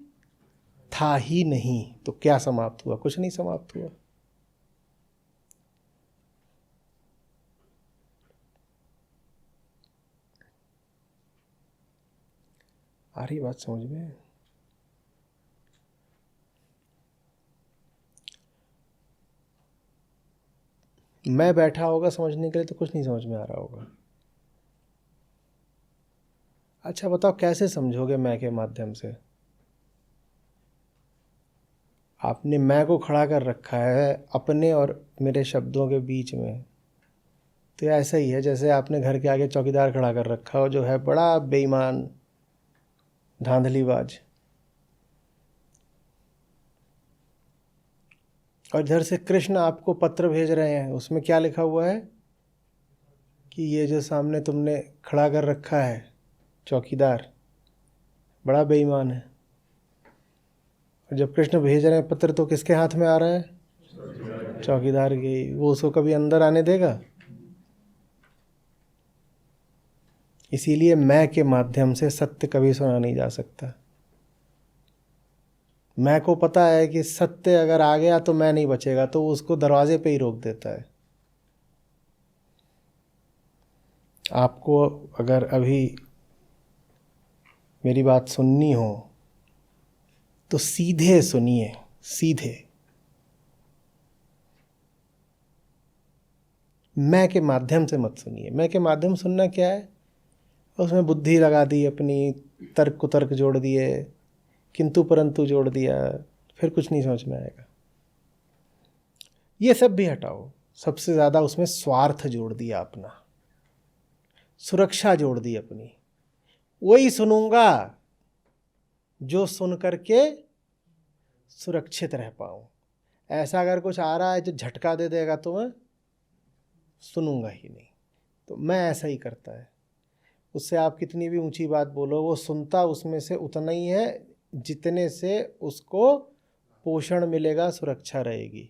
था ही नहीं। तो क्या समाप्त हुआ? कुछ नहीं समाप्त हुआ। आ रही बात समझ में? मैं बैठा होगा समझने के लिए तो कुछ नहीं समझ में आ रहा होगा। अच्छा बताओ कैसे समझोगे मैं के माध्यम से? आपने मैं को खड़ा कर रखा है अपने और मेरे शब्दों के बीच में। तो ऐसा ही है जैसे आपने घर के आगे चौकीदार खड़ा कर रखा हो जो है बड़ा बेईमान, धांधलीबाज। और इधर से कृष्ण आपको पत्र भेज रहे हैं, उसमें क्या लिखा हुआ है कि ये जो सामने तुमने खड़ा कर रखा है चौकीदार, बड़ा बेईमान है। और जब कृष्ण भेज रहे हैं पत्र तो किसके हाथ में आ रहा है? चौकीदार के। वो उसको कभी अंदर आने देगा? इसीलिए मैं के माध्यम से सत्य कभी सुना नहीं जा सकता। मैं को पता है कि सत्य अगर आ गया तो मैं नहीं बचेगा, तो वो उसको दरवाजे पे ही रोक देता है। आपको अगर अभी मेरी बात सुननी हो तो सीधे सुनिए, सीधे। मैं के माध्यम से मत सुनिए। मैं के माध्यम सुनना क्या है? उसमें बुद्धि लगा दी अपनी, तर्क कुतर्क जोड़ दिए, किंतु परंतु जोड़ दिया, फिर कुछ नहीं समझ में आएगा। ये सब भी हटाओ। सबसे ज़्यादा उसमें स्वार्थ जोड़ दिया अपना, सुरक्षा जोड़ दी अपनी। वही सुनूंगा जो सुन करके सुरक्षित रह पाऊँ। ऐसा अगर कुछ आ रहा है जो झटका दे देगा तो मैं सुनूंगा ही नहीं। तो मैं ऐसा ही करता है। उससे आप कितनी भी ऊंची बात बोलो, वो सुनता उसमें से उतना ही है जितने से उसको पोषण मिलेगा, सुरक्षा रहेगी।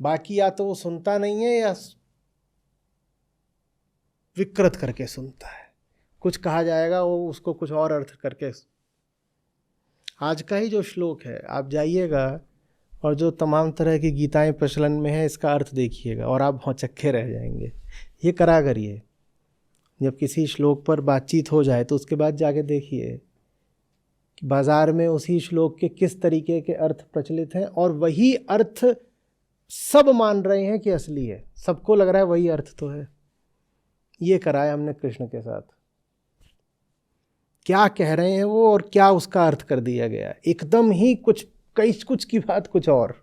बाकी या तो वो सुनता नहीं है या विकृत करके सुनता है। कुछ कहा जाएगा वो उसको कुछ और अर्थ करके। आज का ही जो श्लोक है आप जाइएगा और जो तमाम तरह की गीताएं प्रचलन में है इसका अर्थ देखिएगा और आप भौचक्के रह जाएंगे। ये करा करिए। जब किसी श्लोक पर बातचीत हो जाए तो उसके बाद जाके देखिए कि बाजार में उसी श्लोक के किस तरीके के अर्थ प्रचलित हैं और वही अर्थ सब मान रहे हैं कि असली है। सबको लग रहा है वही अर्थ तो है। ये कराया हमने कृष्ण के साथ। क्या कह रहे हैं वो और क्या उसका अर्थ कर दिया गया, एकदम ही कुछ की बात कुछ और।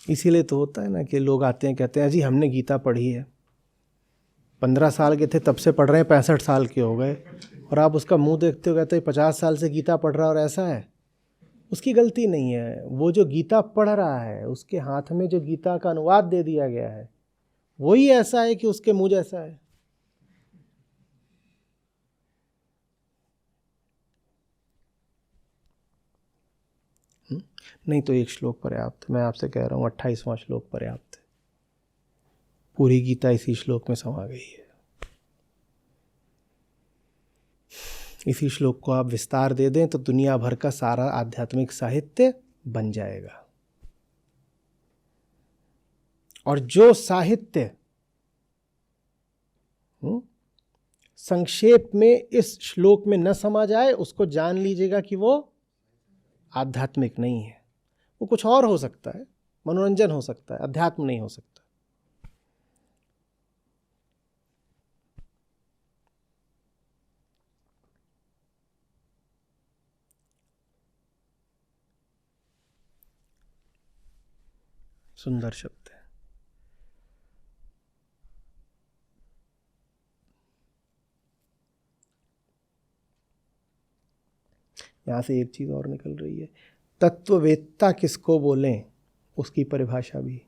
इसीलिए तो होता है ना कि लोग आते हैं कहते हैं जी हमने गीता पढ़ी है, 15 साल के थे तब से पढ़ रहे हैं, 65 साल के हो गए, और आप उसका मुंह देखते हो कहते हो 50 साल से गीता पढ़ रहा है और ऐसा है। उसकी गलती नहीं है, वो जो गीता पढ़ रहा है उसके हाथ में जो गीता का अनुवाद दे दिया गया है वही ऐसा है कि उसके मुंह जैसा है। नहीं तो एक श्लोक पर्याप्त, मैं आपसे कह रहा हूँ 28वां श्लोक पर्याप्त है। पूरी गीता इसी श्लोक में समा गई है। इसी श्लोक को आप विस्तार दे दें तो दुनिया भर का सारा आध्यात्मिक साहित्य बन जाएगा। और जो साहित्य संक्षेप में इस श्लोक में न समा जाए उसको जान लीजिएगा कि वो आध्यात्मिक नहीं है। वो कुछ और हो सकता है, मनोरंजन हो सकता है, अध्यात्म नहीं हो सकता। सुंदर शब्द है। यहां से एक चीज और निकल रही है, तत्ववेत्ता किसको बोलें उसकी परिभाषा भी।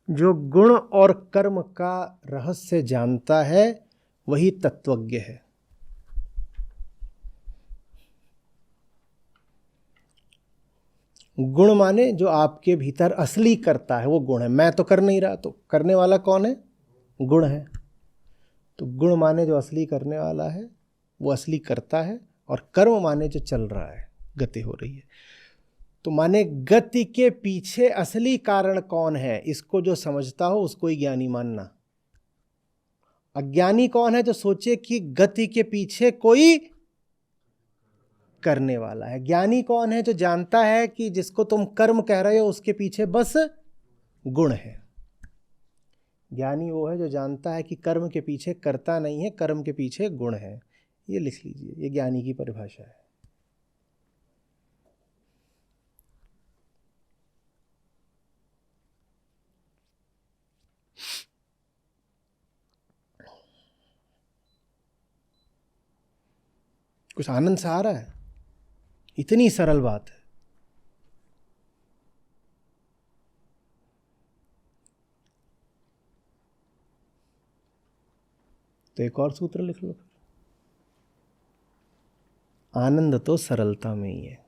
जो गुण और कर्म का रहस्य जानता है वही तत्वज्ञ है। गुण माने जो आपके भीतर असली करता है, वो गुण है। मैं तो कर नहीं रहा, तो करने वाला कौन है? गुण है। तो गुण माने जो असली करने वाला है, वो असली करता है, और कर्म माने जो चल रहा है, गति हो रही है। तो माने गति के पीछे असली कारण कौन है, इसको जो समझता हो उसको ही ज्ञानी मानना। अज्ञानी कौन है? जो सोचे कि गति के पीछे कोई करने वाला है। ज्ञानी कौन है? जो जानता है कि जिसको तुम कर्म कह रहे हो उसके पीछे बस गुण है। ज्ञानी वो है जो जानता है कि कर्म के पीछे कर्ता नहीं है, कर्म के पीछे गुण है। ये लिख लीजिए, ये ज्ञानी की परिभाषा है। कुछ आनंद सा आ रहा है? इतनी सरल बात है। तो एक और सूत्र लिख लो। आनंद तो सरलता में ही है।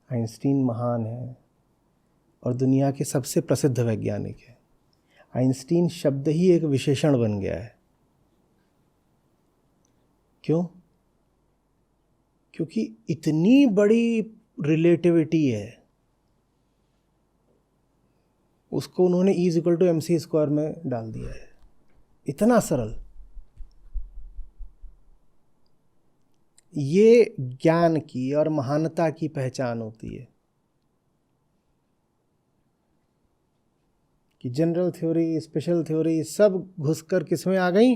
आइंस्टीन महान है और दुनिया के सबसे प्रसिद्ध वैज्ञानिक है। आइंस्टीन शब्द ही एक विशेषण बन गया है। क्यों? क्योंकि इतनी बड़ी रिलेटिविटी है, उसको उन्होंने E=mc² में डाल दिया है। इतना सरल। ये ज्ञान की और महानता की पहचान होती है कि जनरल थ्योरी, स्पेशल थ्योरी सब घुसकर किस में आ गई?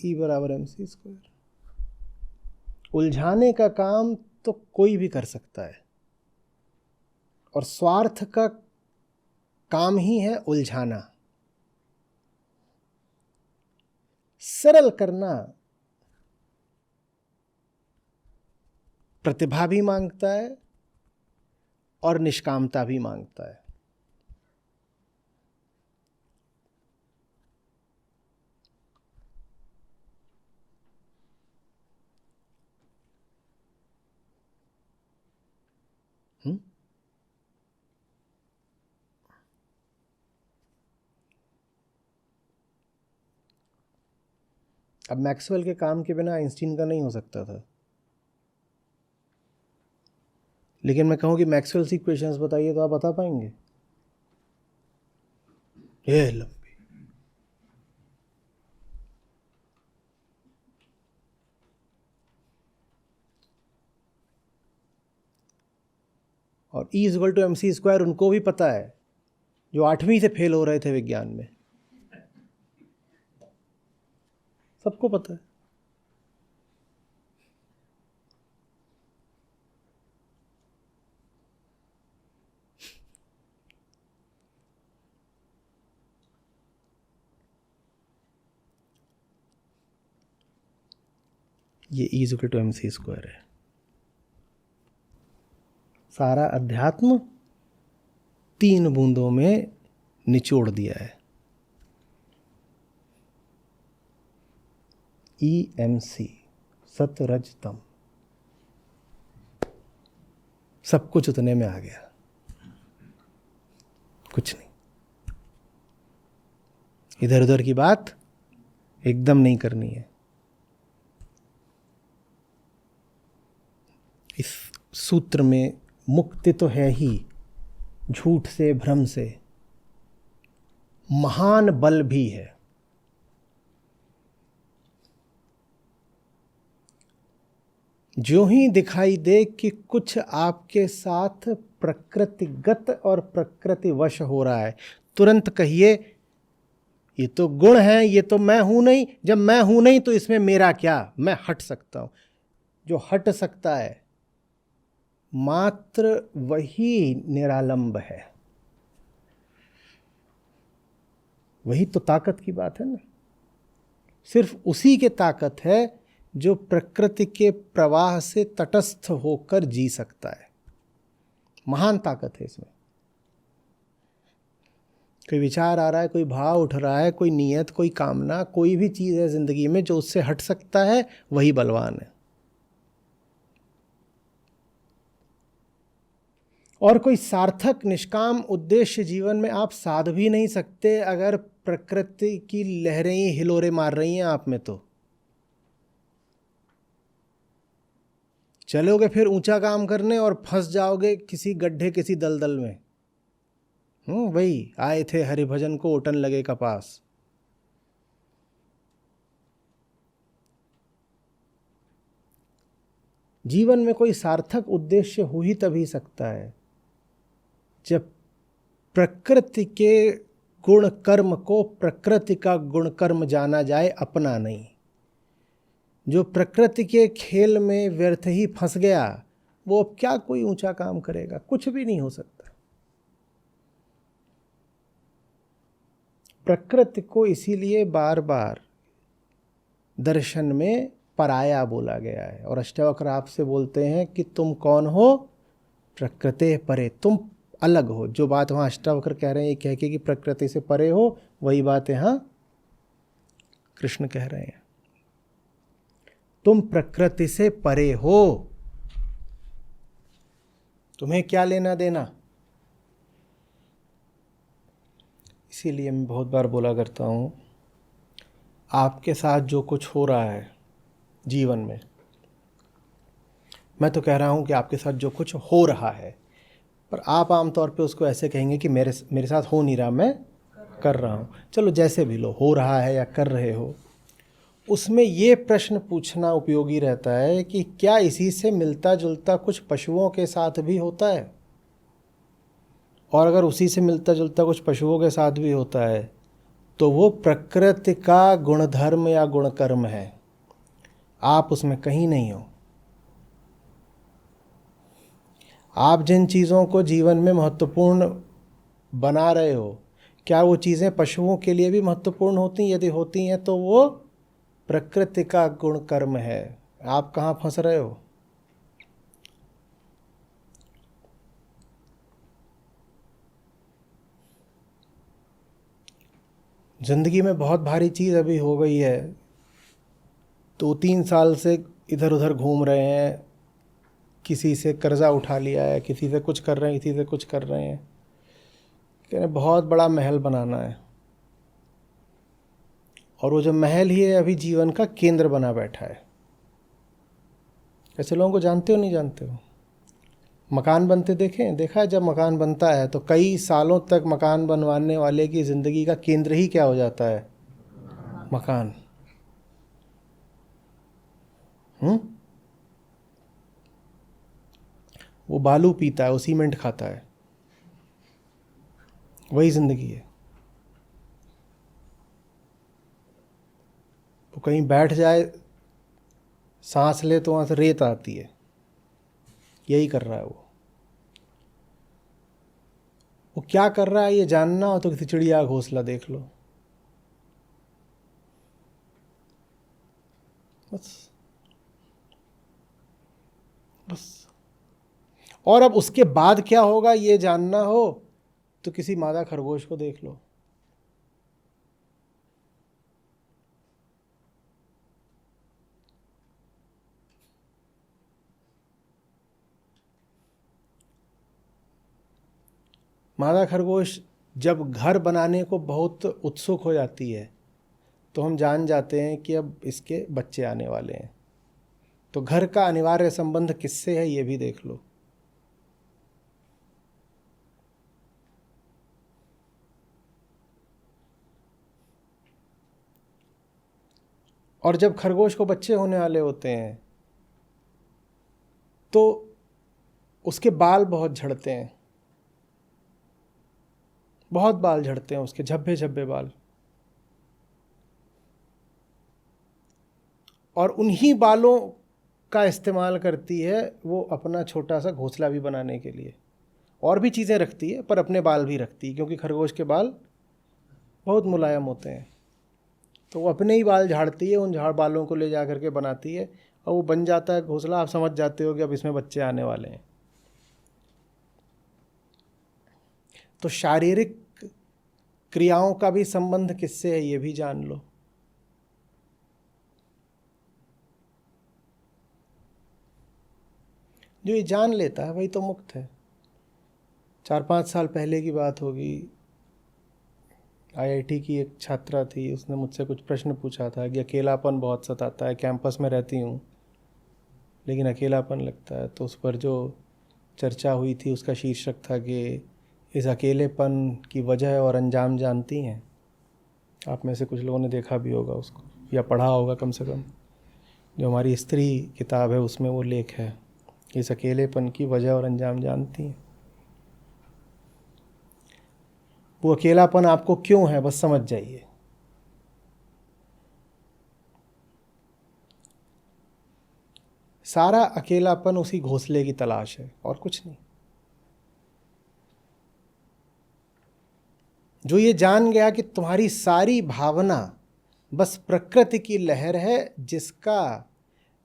E=mc²। उलझाने का काम तो कोई भी कर सकता है, और स्वार्थ का काम ही है उलझाना। सरल करना प्रतिभा भी मांगता है और निष्कामता भी मांगता है। अब मैक्सवेल के काम के बिना आइंस्टीन का नहीं हो सकता था। लेकिन मैं कहूँ कि मैक्सवेल की इक्वेशंस बताइए तो आप बता पाएंगे? ये लंबी। और E=mc² उनको भी पता है जो 8वीं से फेल हो रहे थे विज्ञान में। सबको पता है। ये E=mc² है। सारा अध्यात्म 3 बूंदों में निचोड़ दिया है। EMC, सत रज तम, सब कुछ उतने में आ गया, कुछ नहीं। इधर उधर की बात एकदम नहीं करनी है। इस सूत्र में मुक्ति तो है ही, झूठ से, भ्रम से, महान बल भी है। जो ही दिखाई दे कि कुछ आपके साथ प्रकृतिगत और प्रकृतिवश हो रहा है, तुरंत कहिए ये तो गुण है, ये तो मैं हूं नहीं। जब मैं हूं नहीं तो इसमें मेरा क्या, मैं हट सकता हूं। जो हट सकता है मात्र वही निरालंब है। वही तो ताकत की बात है ना। सिर्फ उसी के ताकत है जो प्रकृति के प्रवाह से तटस्थ होकर जी सकता है। महान ताकत है इसमें। कोई विचार आ रहा है, कोई भाव उठ रहा है, कोई नियत, कोई कामना, कोई भी चीज है जिंदगी में जो उससे हट सकता है, वही बलवान है। और कोई सार्थक निष्काम उद्देश्य जीवन में आप साध भी नहीं सकते अगर प्रकृति की लहरें ही हिलोरे मार रही हैं आप में। तो चलोगे फिर ऊंचा काम करने और फंस जाओगे किसी गड्ढे, किसी दलदल में। वही आए थे हरिभजन को, ओटन लगे कपास। जीवन में कोई सार्थक उद्देश्य हो ही तभी सकता है जब प्रकृति के गुण कर्म को प्रकृति का गुण कर्म जाना जाए, अपना नहीं। जो प्रकृति के खेल में व्यर्थ ही फंस गया, वो अब क्या कोई ऊंचा काम करेगा, कुछ भी नहीं हो सकता। प्रकृति को इसीलिए बार बार दर्शन में पराया बोला गया है। और अष्टावक्र आपसे बोलते हैं कि तुम कौन हो, प्रकृति परे, तुम अलग हो। जो बात वहाँ अष्टावक्र कह रहे हैं ये कह के कि प्रकृति से परे हो, वही बात यहाँ कृष्ण कह रहे हैं। तुम प्रकृति से परे हो, तुम्हें क्या लेना देना। इसीलिए मैं बहुत बार बोला करता हूँ, आपके साथ जो कुछ हो रहा है जीवन में, मैं तो कह रहा हूँ कि आपके साथ जो कुछ हो रहा है, पर आप आमतौर पे उसको ऐसे कहेंगे कि मेरे साथ हो नहीं रहा, मैं कर रहा हूँ। चलो जैसे भी लो, हो रहा है या कर रहे हो, उसमें ये प्रश्न पूछना उपयोगी रहता है कि क्या इसी से मिलता जुलता कुछ पशुओं के साथ भी होता है। और अगर उसी से मिलता जुलता कुछ पशुओं के साथ भी होता है तो वो प्रकृति का गुणधर्म या गुणकर्म है, आप उसमें कहीं नहीं हो। आप जिन चीज़ों को जीवन में महत्वपूर्ण बना रहे हो, क्या वो चीज़ें पशुओं के लिए भी महत्वपूर्ण होती हैं? यदि होती हैं तो वो प्रकृति का गुण कर्म है। आप कहाँ फंस रहे हो? जिंदगी में बहुत भारी चीज़ अभी हो गई है, 2-3 साल से इधर उधर घूम रहे हैं, किसी से कर्जा उठा लिया है, किसी से कुछ कर रहे हैं, किसी से कुछ कर रहे हैं, कह रहे बहुत बड़ा महल बनाना है। और वो जो महल ही है अभी जीवन का केंद्र बना बैठा है। ऐसे लोगों को जानते हो नहीं जानते हो? मकान बनते देखा है? जब मकान बनता है तो कई सालों तक मकान बनवाने वाले की ज़िंदगी का केंद्र ही क्या हो जाता है? मकान। वो बालू पीता है, वो सीमेंट खाता है, वही ज़िंदगी है। वो कहीं बैठ जाए, सांस ले तो वहाँ से रेत आती है। यही कर रहा है वो क्या कर रहा है ये जानना हो तो किसी चिड़िया का घोंसला देख लो बस। और अब उसके बाद क्या होगा ये जानना हो तो किसी मादा खरगोश को देख लो। मादा खरगोश जब घर बनाने को बहुत उत्सुक हो जाती है तो हम जान जाते हैं कि अब इसके बच्चे आने वाले हैं। तो घर का अनिवार्य संबंध किससे है ये भी देख लो। और जब खरगोश को बच्चे होने वाले होते हैं तो उसके बाल बहुत झड़ते हैं, बहुत बाल झड़ते हैं उसके, झब्बे झब्बे बाल। और उन्हीं बालों का इस्तेमाल करती है वो अपना छोटा सा घोंसला भी बनाने के लिए। और भी चीज़ें रखती है पर अपने बाल भी रखती है क्योंकि खरगोश के बाल बहुत मुलायम होते हैं। तो वो अपने ही बाल झाड़ती है, उन झाड़ बालों को ले जा करके बनाती है और वो बन जाता है घोंसला। आप समझ जाते हो कि अब इसमें बच्चे आने वाले हैं। तो शारीरिक क्रियाओं का भी संबंध किससे है ये भी जान लो। जो ये जान लेता है वही तो मुक्त है। 4-5 साल पहले की बात होगी, आईआईटी की एक छात्रा थी, उसने मुझसे कुछ प्रश्न पूछा था कि अकेलापन बहुत सताता है, कैंपस में रहती हूँ लेकिन अकेलापन लगता है। तो उस पर जो चर्चा हुई थी उसका शीर्षक था कि इस अकेलेपन की वजह और अंजाम जानती हैं। आप में से कुछ लोगों ने देखा भी होगा उसको या पढ़ा होगा कम से कम। जो हमारी स्त्री किताब है उसमें वो लेख है, इस अकेलेपन की वजह और अंजाम जानती हैं। वो अकेलापन आपको क्यों है बस समझ जाइए। सारा अकेलापन उसी घोंसले की तलाश है और कुछ नहीं। जो ये जान गया कि तुम्हारी सारी भावना बस प्रकृति की लहर है जिसका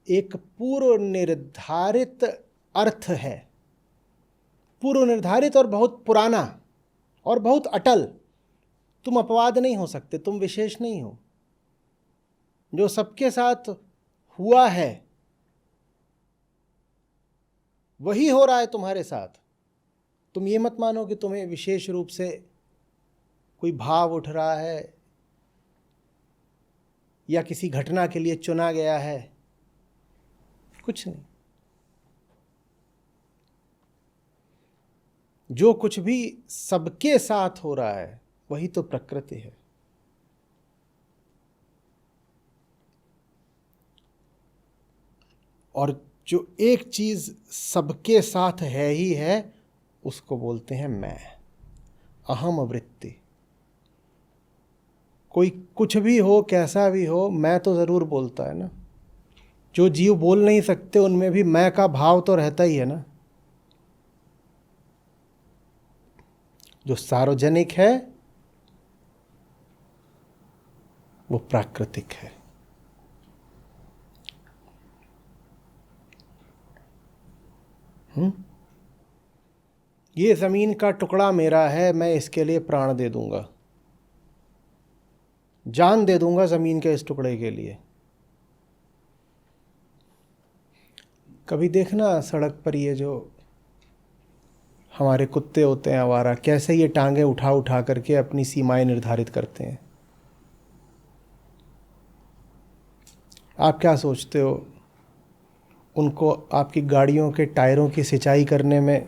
एक पूर्व निर्धारित अर्थ है, पूर्व निर्धारित और बहुत पुराना और बहुत अटल। तुम अपवाद नहीं हो सकते, तुम विशेष नहीं हो। जो सबके साथ हुआ है वही हो रहा है तुम्हारे साथ। तुम ये मत मानो कि तुम्हें विशेष रूप से कोई भाव उठ रहा है या किसी घटना के लिए चुना गया है, कुछ नहीं। जो कुछ भी सबके साथ हो रहा है वही तो प्रकृति है। और जो एक चीज सबके साथ है ही है उसको बोलते हैं मैं, अहम वृत्ति। कोई कुछ भी हो, कैसा भी हो, मैं तो ज़रूर बोलता है ना। जो जीव बोल नहीं सकते उनमें भी मैं का भाव तो रहता ही है ना। जो सार्वजनिक है वो प्राकृतिक है। ये ज़मीन का टुकड़ा मेरा है, मैं इसके लिए प्राण दे दूंगा, जान दे दूंगा ज़मीन के इस टुकड़े के लिए। कभी देखना सड़क पर ये जो हमारे कुत्ते होते हैं आवारा, कैसे ये टांगे उठा उठा करके अपनी सीमाएं निर्धारित करते हैं। आप क्या सोचते हो उनको आपकी गाड़ियों के टायरों की सिंचाई करने में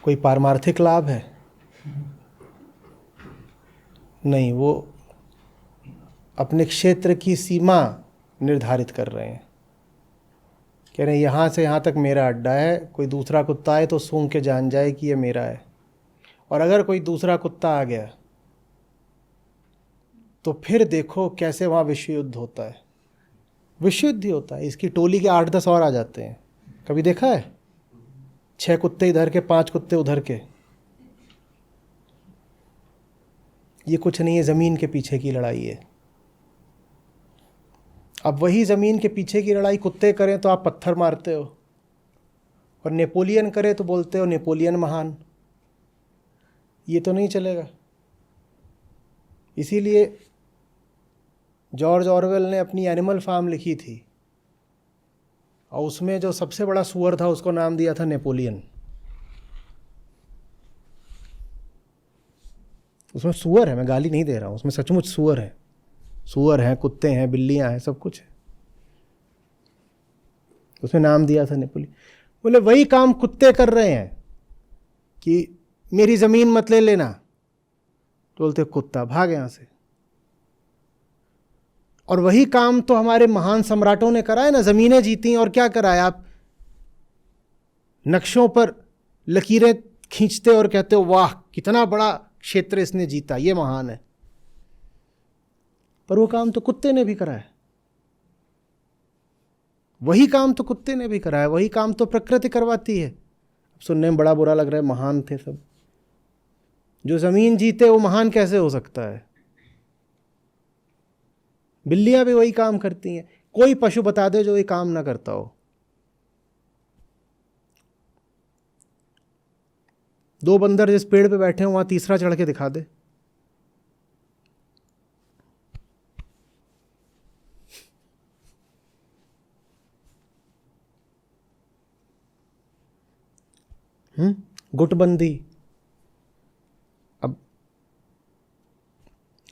कोई पारमार्थिक लाभ है? नहीं, वो अपने क्षेत्र की सीमा निर्धारित कर रहे हैं। कह रहे हैं यहाँ से यहाँ तक मेरा अड्डा है, कोई दूसरा कुत्ता आए तो सूंघ के जान जाए कि ये मेरा है। और अगर कोई दूसरा कुत्ता आ गया तो फिर देखो कैसे वहाँ विश्व युद्ध होता है। विश्व युद्ध ही होता है। इसकी टोली के 8-10 और आ जाते हैं। कभी देखा है? 6 कुत्ते इधर के, 5 कुत्ते उधर के। ये कुछ नहीं है, ज़मीन के पीछे की लड़ाई है। अब वही ज़मीन के पीछे की लड़ाई कुत्ते करें तो आप पत्थर मारते हो, और नेपोलियन करे तो बोलते हो नेपोलियन महान। ये तो नहीं चलेगा। इसीलिए जॉर्ज ऑरवेल ने अपनी एनिमल फार्म लिखी थी, और उसमें जो सबसे बड़ा सुअर था उसको नाम दिया था नेपोलियन। उसमें सुअर है, मैं गाली नहीं दे रहा हूँ, उसमें सचमुच सुअर है। सुअर हैं, कुत्ते हैं, बिल्लियां हैं, सब कुछ है। उसमें नाम दिया था नेपोलियन। बोले वही काम कुत्ते कर रहे हैं कि मेरी ज़मीन मत ले लेना, तो बोलते कुत्ता भाग यहाँ से। और वही काम तो हमारे महान सम्राटों ने करा है ना, ज़मीनें जीती। और क्या करा है? आप नक्शों पर लकीरें खींचते और कहते हो वाह कितना बड़ा क्षेत्र इसने जीता, ये महान है। पर वो काम तो कुत्ते ने भी करा है। वही काम तो कुत्ते ने भी करा है, वही काम तो प्रकृति करवाती है। अब सुनने में बड़ा बुरा लग रहा है, महान थे सब। जो ज़मीन जीते वो महान कैसे हो सकता है? बिल्लियां भी वही काम करती हैं। कोई पशु बता दे जो ये काम ना करता हो। 2 बंदर जिस पेड़ पे बैठे हो वहां तीसरा चढ़ के दिखा दे। गुटबंदी। अब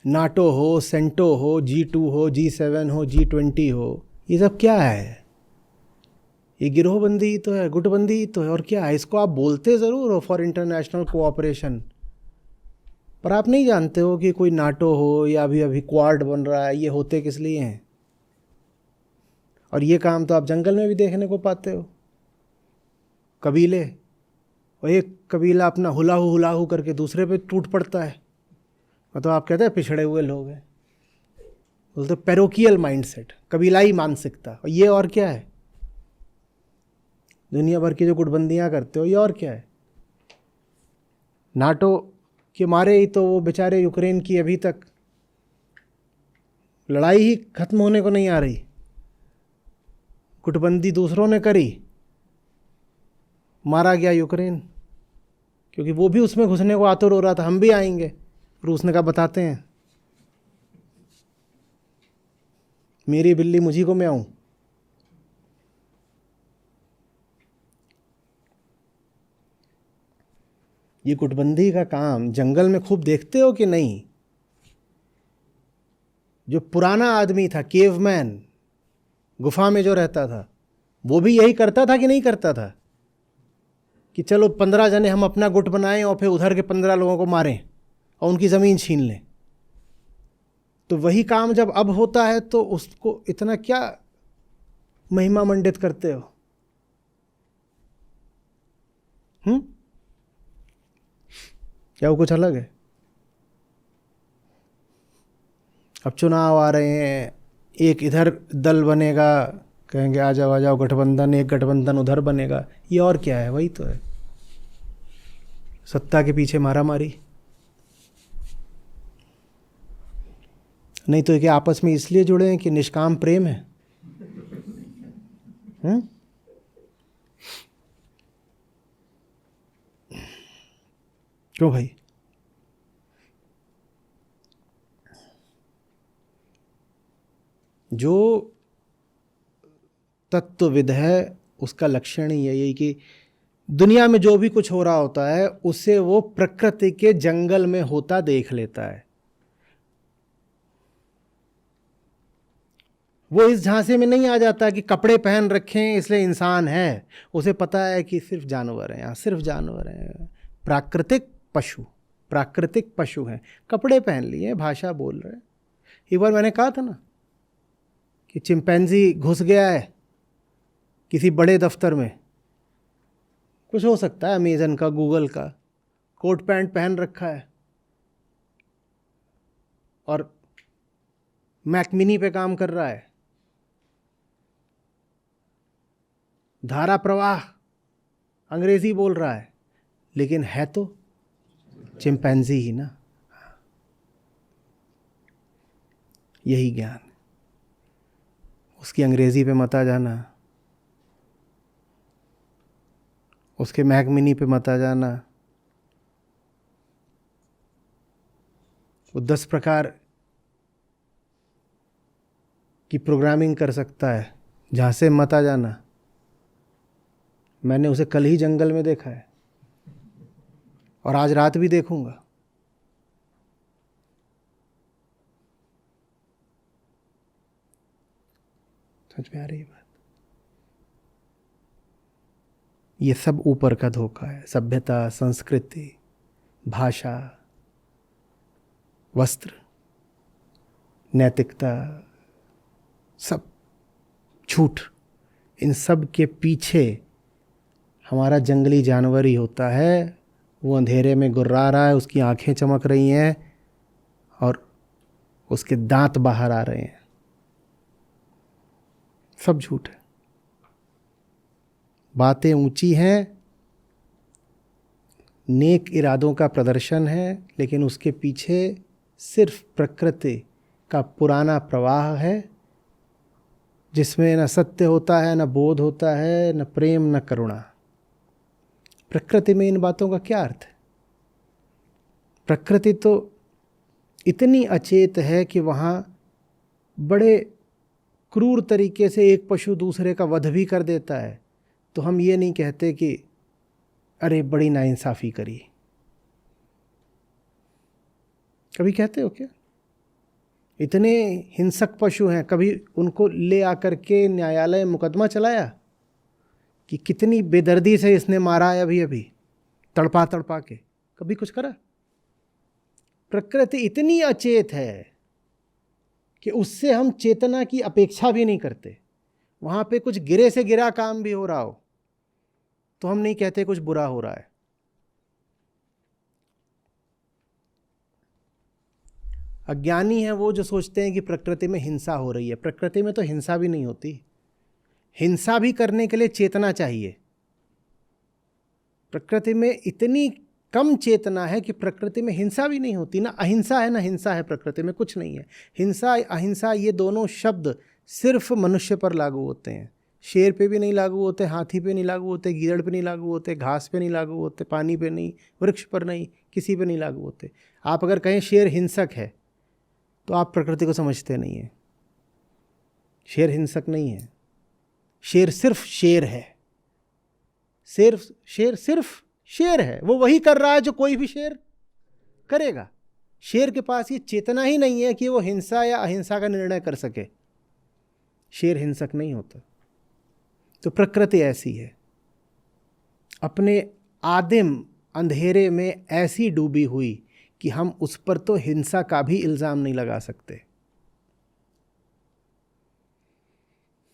नाटो हो, सेंटो हो, G2 हो, G7 हो, G20 हो, ये सब क्या है? ये गिरोहबंदी ही तो है, गुटबंदी ही तो है। और क्या है? इसको आप बोलते ज़रूर हो फॉर इंटरनेशनल कोऑपरेशन, पर आप नहीं जानते हो कि कोई नाटो हो या अभी क्वाड बन रहा है, ये होते किस लिए हैं। और ये काम तो आप जंगल में भी देखने को पाते हो। कबीले, और एक कबीला अपना हुलाहू करके दूसरे पे टूट पड़ता है। मतलब आप कहते हैं पिछड़े हुए लोग हैं, बोलते पैरोकियल माइंडसेट, कबीलाई मानसिकता। और ये और क्या है? दुनिया भर की जो गुटबंदियाँ करते हो, ये और क्या है? नाटो के मारे ही तो वो बेचारे यूक्रेन की अभी तक लड़ाई ही खत्म होने को नहीं आ रही। गुटबंदी दूसरों ने करी, मारा गया यूक्रेन, क्योंकि वो भी उसमें घुसने को आतुर हो रहा था, हम भी आएंगे। रूस ने कहा बताते हैं, मेरी बिल्ली मुझी को मैं आऊं। ये गुटबंदी का काम जंगल में खूब देखते हो कि नहीं? जो पुराना आदमी था, केवमैन, गुफा में जो रहता था, वो भी यही करता था कि नहीं करता था? कि चलो 15 जने हम अपना गुट बनाएं और फिर उधर के 15 लोगों को मारें और उनकी ज़मीन छीन लें। तो वही काम जब अब होता है तो उसको इतना क्या महिमा मंडित करते हो? क्या वो कुछ अलग है? अब चुनाव आ रहे हैं, एक इधर दल बनेगा, कहेंगे आ जाओ गठबंधन, एक गठबंधन उधर बनेगा। ये और क्या है? वही तो है, सत्ता के पीछे मारा मारी। नहीं तो क्या आपस में इसलिए जुड़े हैं कि निष्काम प्रेम है? क्यों भाई? जो तत्वविद है उसका लक्षण ही है यही कि दुनिया में जो भी कुछ हो रहा होता है उसे वो प्रकृति के जंगल में होता देख लेता है। वो इस झांसे में नहीं आ जाता कि कपड़े पहन रखे हैं इसलिए इंसान है। उसे पता है कि सिर्फ जानवर हैं, यहाँ सिर्फ जानवर हैं, प्राकृतिक पशु हैं। कपड़े पहन लिए, भाषा बोल रहे हैं। एक बार मैंने कहा था ना कि चिंपैंजी घुस गया है किसी बड़े दफ्तर में, कुछ हो सकता है अमेजन का, गूगल का, कोट पैंट पहन रखा है और मैक मिनी पे काम कर रहा है, धारा प्रवाह अंग्रेजी बोल रहा है, लेकिन है तो चिंपैंजी ही ना। यही ज्ञान, उसकी अंग्रेजी पे मत आ जाना, उसके मैक मिनी पे मत आ जाना। वो 10 प्रकार की प्रोग्रामिंग कर सकता है, जहाँ से मत आ जाना। मैंने उसे कल ही जंगल में देखा है और आज रात भी देखूंगा। समझ में आ रही है बात? ये सब ऊपर का धोखा है। सभ्यता, संस्कृति, भाषा, वस्त्र, नैतिकता, सब झूठ। इन सब के पीछे हमारा जंगली जानवर ही होता है। वो अंधेरे में गुर्रा रहा है, उसकी आंखें चमक रही हैं और उसके दांत बाहर आ रहे हैं। सब झूठ है। बातें ऊंची हैं, नेक इरादों का प्रदर्शन है, लेकिन उसके पीछे सिर्फ प्रकृति का पुराना प्रवाह है, जिसमें न सत्य होता है, न बोध होता है, न प्रेम, न करुणा। प्रकृति में इन बातों का क्या अर्थ है? प्रकृति तो इतनी अचेत है कि वहाँ बड़े क्रूर तरीके से एक पशु दूसरे का वध भी कर देता है, तो हम ये नहीं कहते कि अरे बड़ी नाइंसाफ़ी करी। कभी कहते हो क्या? इतने हिंसक पशु हैं, कभी उनको ले आकर के न्यायालय मुकदमा चलाया कि कितनी बेदर्दी से इसने मारा है अभी अभी, तड़पा तड़पा के? कभी कुछ करा? प्रकृति इतनी अचेत है कि उससे हम चेतना की अपेक्षा भी नहीं करते। वहाँ पे कुछ गिरे से गिरा काम भी हो रहा हो तो हम नहीं कहते कुछ बुरा हो रहा है। अज्ञानी है वो जो सोचते हैं कि प्रकृति में हिंसा हो रही है। प्रकृति में तो हिंसा भी नहीं होती। हिंसा भी करने के लिए चेतना चाहिए। प्रकृति में इतनी कम चेतना है कि प्रकृति में हिंसा भी नहीं होती। ना अहिंसा है ना हिंसा है, प्रकृति में कुछ नहीं है। हिंसा अहिंसा ये दोनों शब्द सिर्फ मनुष्य पर लागू होते हैं। शेर पे भी नहीं लागू होते, हाथी पे नहीं लागू होते, गीदड़ पे नहीं लागू होते, घास पे नहीं लागू होते, पानी पे नहीं, वृक्ष पर नहीं, किसी पे नहीं लागू होते। आप अगर कहें शेर हिंसक है तो आप प्रकृति को समझते नहीं हैं। शेर हिंसक नहीं है। शेर सिर्फ शेर है। शेर सिर्फ शेर है। वो वही कर रहा है जो कोई भी शेर करेगा। शेर के पास ये चेतना ही नहीं है कि वो हिंसा या अहिंसा का निर्णय कर सके। शेर हिंसक नहीं होता। तो प्रकृति ऐसी है, अपने आदिम अंधेरे में ऐसी डूबी हुई कि हम उस पर तो हिंसा का भी इल्जाम नहीं लगा सकते।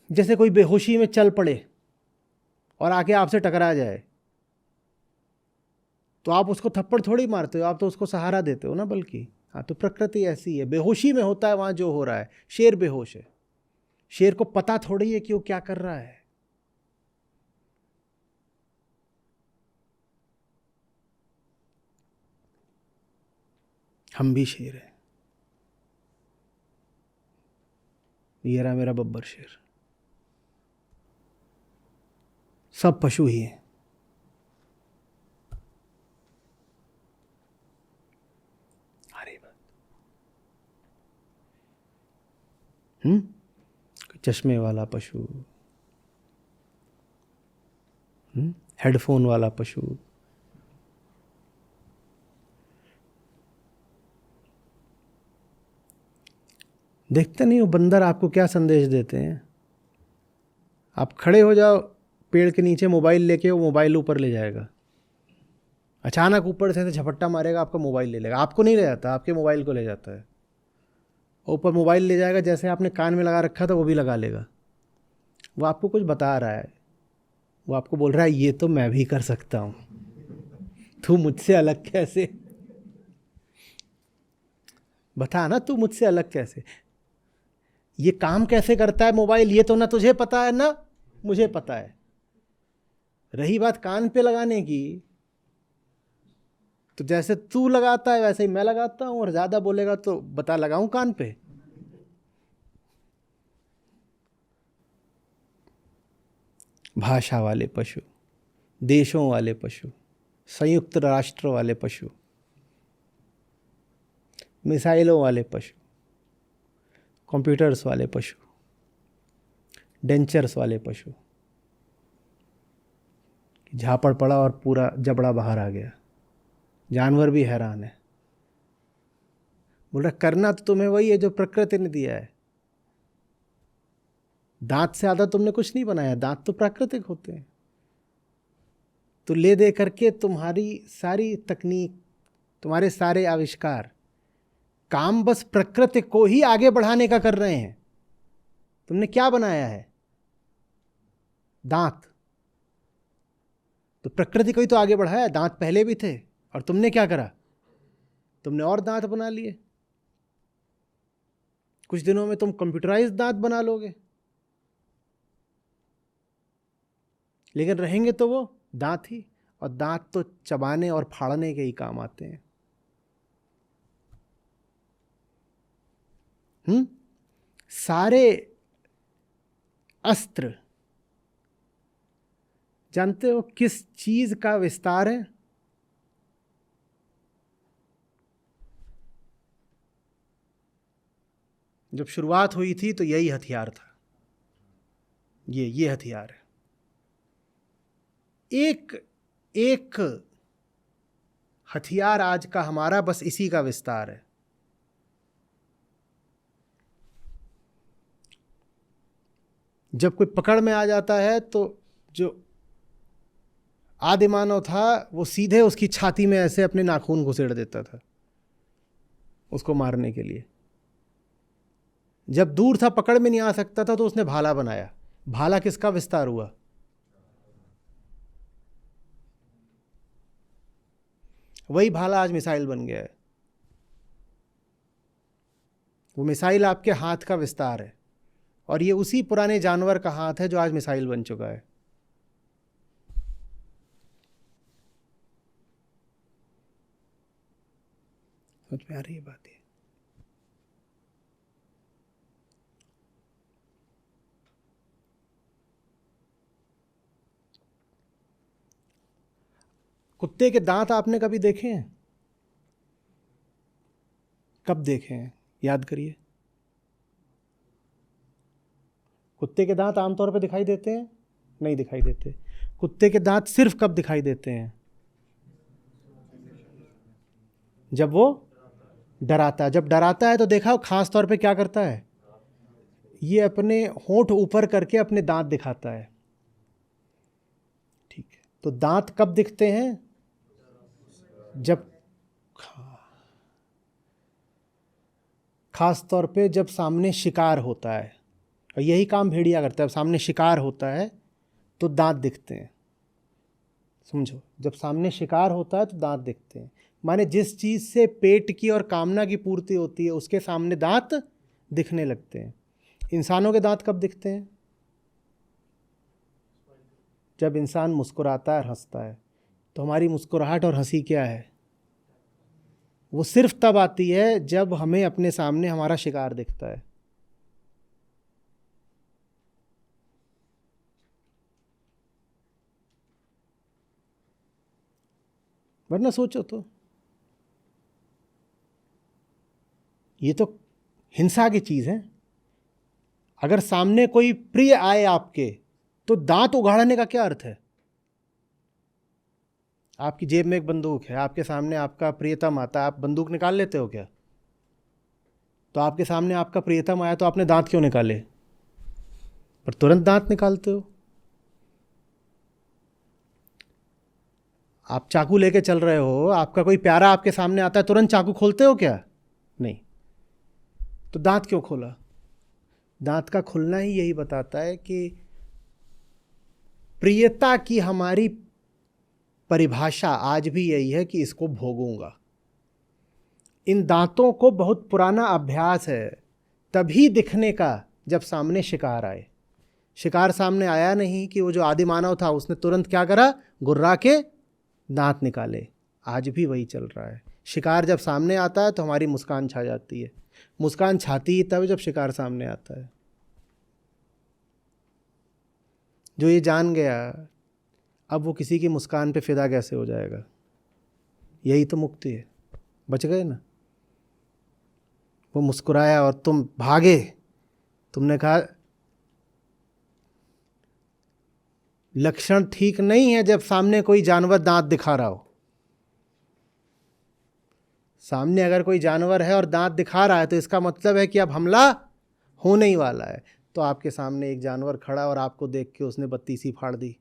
जैसे कोई बेहोशी में चल पड़े और आके आपसे टकरा जाए तो आप उसको थप्पड़ थोड़ी मारते हो, आप तो उसको सहारा देते हो ना। बल्कि हाँ, तो प्रकृति ऐसी है। बेहोशी में होता है वहाँ जो हो रहा है। शेर बेहोश है, शेर को पता थोड़ी है कि वो क्या कर रहा है। हम भी शेर हैं। ये रहा मेरा बब्बर शेर। सब पशु ही हैं। अरे बात चश्मे वाला पशु, हेडफोन वाला पशु, देखते नहीं हो बंदर आपको क्या संदेश देते हैं? आप खड़े हो जाओ पेड़ के नीचे, मोबाइल लेके, वो मोबाइल ऊपर ले जाएगा। अचानक ऊपर से झपट्टा मारेगा, आपका मोबाइल ले लेगा। आपको नहीं ले जाता, आपके मोबाइल को ले जाता है। ऊपर मोबाइल ले जाएगा, जैसे आपने कान में लगा रखा था वो भी लगा लेगा। वो आपको कुछ बता रहा है। वो आपको बोल रहा है ये तो मैं भी कर सकता हूँ, तू मुझसे अलग कैसे? बता ना, तू मुझसे अलग कैसे? ये काम कैसे करता है मोबाइल, ये तो ना तुझे पता है ना मुझे पता है। रही बात कान पे लगाने की, तो जैसे तू लगाता है वैसे ही मैं लगाता हूं, और ज्यादा बोलेगा तो बता लगाऊं कान पे। भाषा वाले पशु, देशों वाले पशु, संयुक्त राष्ट्र वाले पशु, मिसाइलों वाले पशु, कंप्यूटर्स वाले पशु, डेंचर्स वाले पशु, झापड़ पड़ा और पूरा जबड़ा बाहर आ गया। जानवर भी हैरान है, बोल रहा करना तो तुम्हें वही है जो प्रकृति ने दिया है। दांत से ज्यादा तुमने कुछ नहीं बनाया, दांत तो प्राकृतिक होते हैं। तो ले दे करके तुम्हारी सारी तकनीक, तुम्हारे सारे आविष्कार, काम बस प्रकृति को ही आगे बढ़ाने का कर रहे हैं। तुमने क्या बनाया है? दांत। तो प्रकृति को ही तो आगे बढ़ाया। दांत पहले भी थे और तुमने क्या करा? तुमने और दांत बना लिए। कुछ दिनों में तुम कंप्यूटराइज्ड दांत बना लोगे, लेकिन रहेंगे तो वो दांत ही, और दांत तो चबाने और फाड़ने के ही काम आते हैं। सारे अस्त्र जानते हो किस चीज का विस्तार है? जब शुरुआत हुई थी तो यही हथियार था, ये हथियार है। एक हथियार आज का हमारा बस इसी का विस्तार है। जब कोई पकड़ में आ जाता है तो जो आदि मानव था वो सीधे उसकी छाती में ऐसे अपने नाखून घुसेड़ देता था उसको मारने के लिए। जब दूर था, पकड़ में नहीं आ सकता था, तो उसने भाला बनाया। भाला किसका विस्तार हुआ? वही भाला आज मिसाइल बन गया है। वो मिसाइल आपके हाथ का विस्तार है, और ये उसी पुराने जानवर का हाथ है जो आज मिसाइल बन चुका है। समझ में आ रही है बात? कुत्ते के दांत आपने कभी देखे हैं? कब देखे हैं? याद करिए। कुत्ते के दांत आमतौर पर दिखाई देते हैं? नहीं दिखाई देते। कुत्ते के दांत सिर्फ कब दिखाई देते हैं? जब वो डराता है। जब डराता है तो देखा खास तौर पे क्या करता है? ये अपने होंठ ऊपर करके अपने दांत दिखाता है। ठीक है, तो दांत कब दिखते हैं? जब खास तौर पे जब सामने शिकार होता है, और यही काम भेड़िया करता है। जब सामने शिकार होता है तो दांत दिखते हैं। समझो, जब सामने शिकार होता है तो दांत दिखते हैं। माने जिस चीज से पेट की और कामना की पूर्ति होती है उसके सामने दांत दिखने लगते हैं। इंसानों के दांत कब दिखते हैं? जब इंसान मुस्कुराता है और हंसता है। तो हमारी मुस्कुराहट और हंसी क्या है? वो सिर्फ तब आती है जब हमें अपने सामने हमारा शिकार दिखता है। वरना सोचो तो, ये तो हिंसा की चीज है। अगर सामने कोई प्रिय आए आपके, तो दांत उघाड़ने का क्या अर्थ है? आपकी जेब में एक बंदूक है, आपके सामने आपका प्रियतम आता है, आप बंदूक निकाल लेते हो क्या? तो आपके सामने आपका प्रियतम आया तो आपने दांत क्यों निकाले? पर तुरंत दांत निकालते हो। आप चाकू लेके चल रहे हो, आपका कोई प्यारा आपके सामने आता है, तुरंत चाकू खोलते हो क्या? नहीं। तो दांत क्यों खोला? दांत का खुलना ही यही बताता है कि प्रियता की हमारी परिभाषा आज भी यही है कि इसको भोगूंगा। इन दांतों को बहुत पुराना अभ्यास है, तभी दिखने का जब सामने शिकार आए। शिकार सामने आया नहीं कि वो जो आदि मानव था उसने तुरंत क्या करा, गुर्रा के दांत निकाले। आज भी वही चल रहा है। शिकार जब सामने आता है तो हमारी मुस्कान छा जाती है। मुस्कान छाती ही तब जब शिकार सामने आता है। जो ये जान गया, अब वो किसी की मुस्कान पे फिदा कैसे हो जाएगा? यही तो मुक्ति है। बच गए ना। वो मुस्कुराया और तुम भागे। तुमने कहा लक्षण ठीक नहीं है जब सामने कोई जानवर दांत दिखा रहा हो। सामने अगर कोई जानवर है और दांत दिखा रहा है तो इसका मतलब है कि अब हमला होने ही वाला है। तो आपके सामने एक जानवर खड़ा और आपको देख के उसने बत्ती सी फाड़ दी,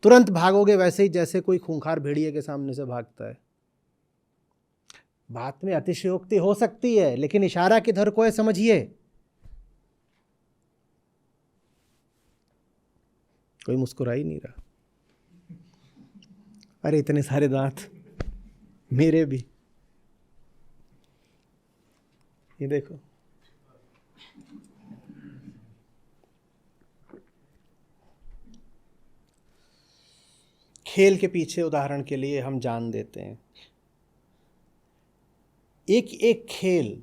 तुरंत भागोगे वैसे ही जैसे कोई खूंखार भेड़िए के सामने से भागता है। बात में अतिशयोक्ति हो सकती है, लेकिन इशारा किधर को है समझिए। कोई मुस्कुरा ही नहीं रहा। अरे इतने सारे दांत, मेरे भी। ये देखो, खेल के पीछे उदाहरण के लिए हम जान देते हैं। एक एक खेल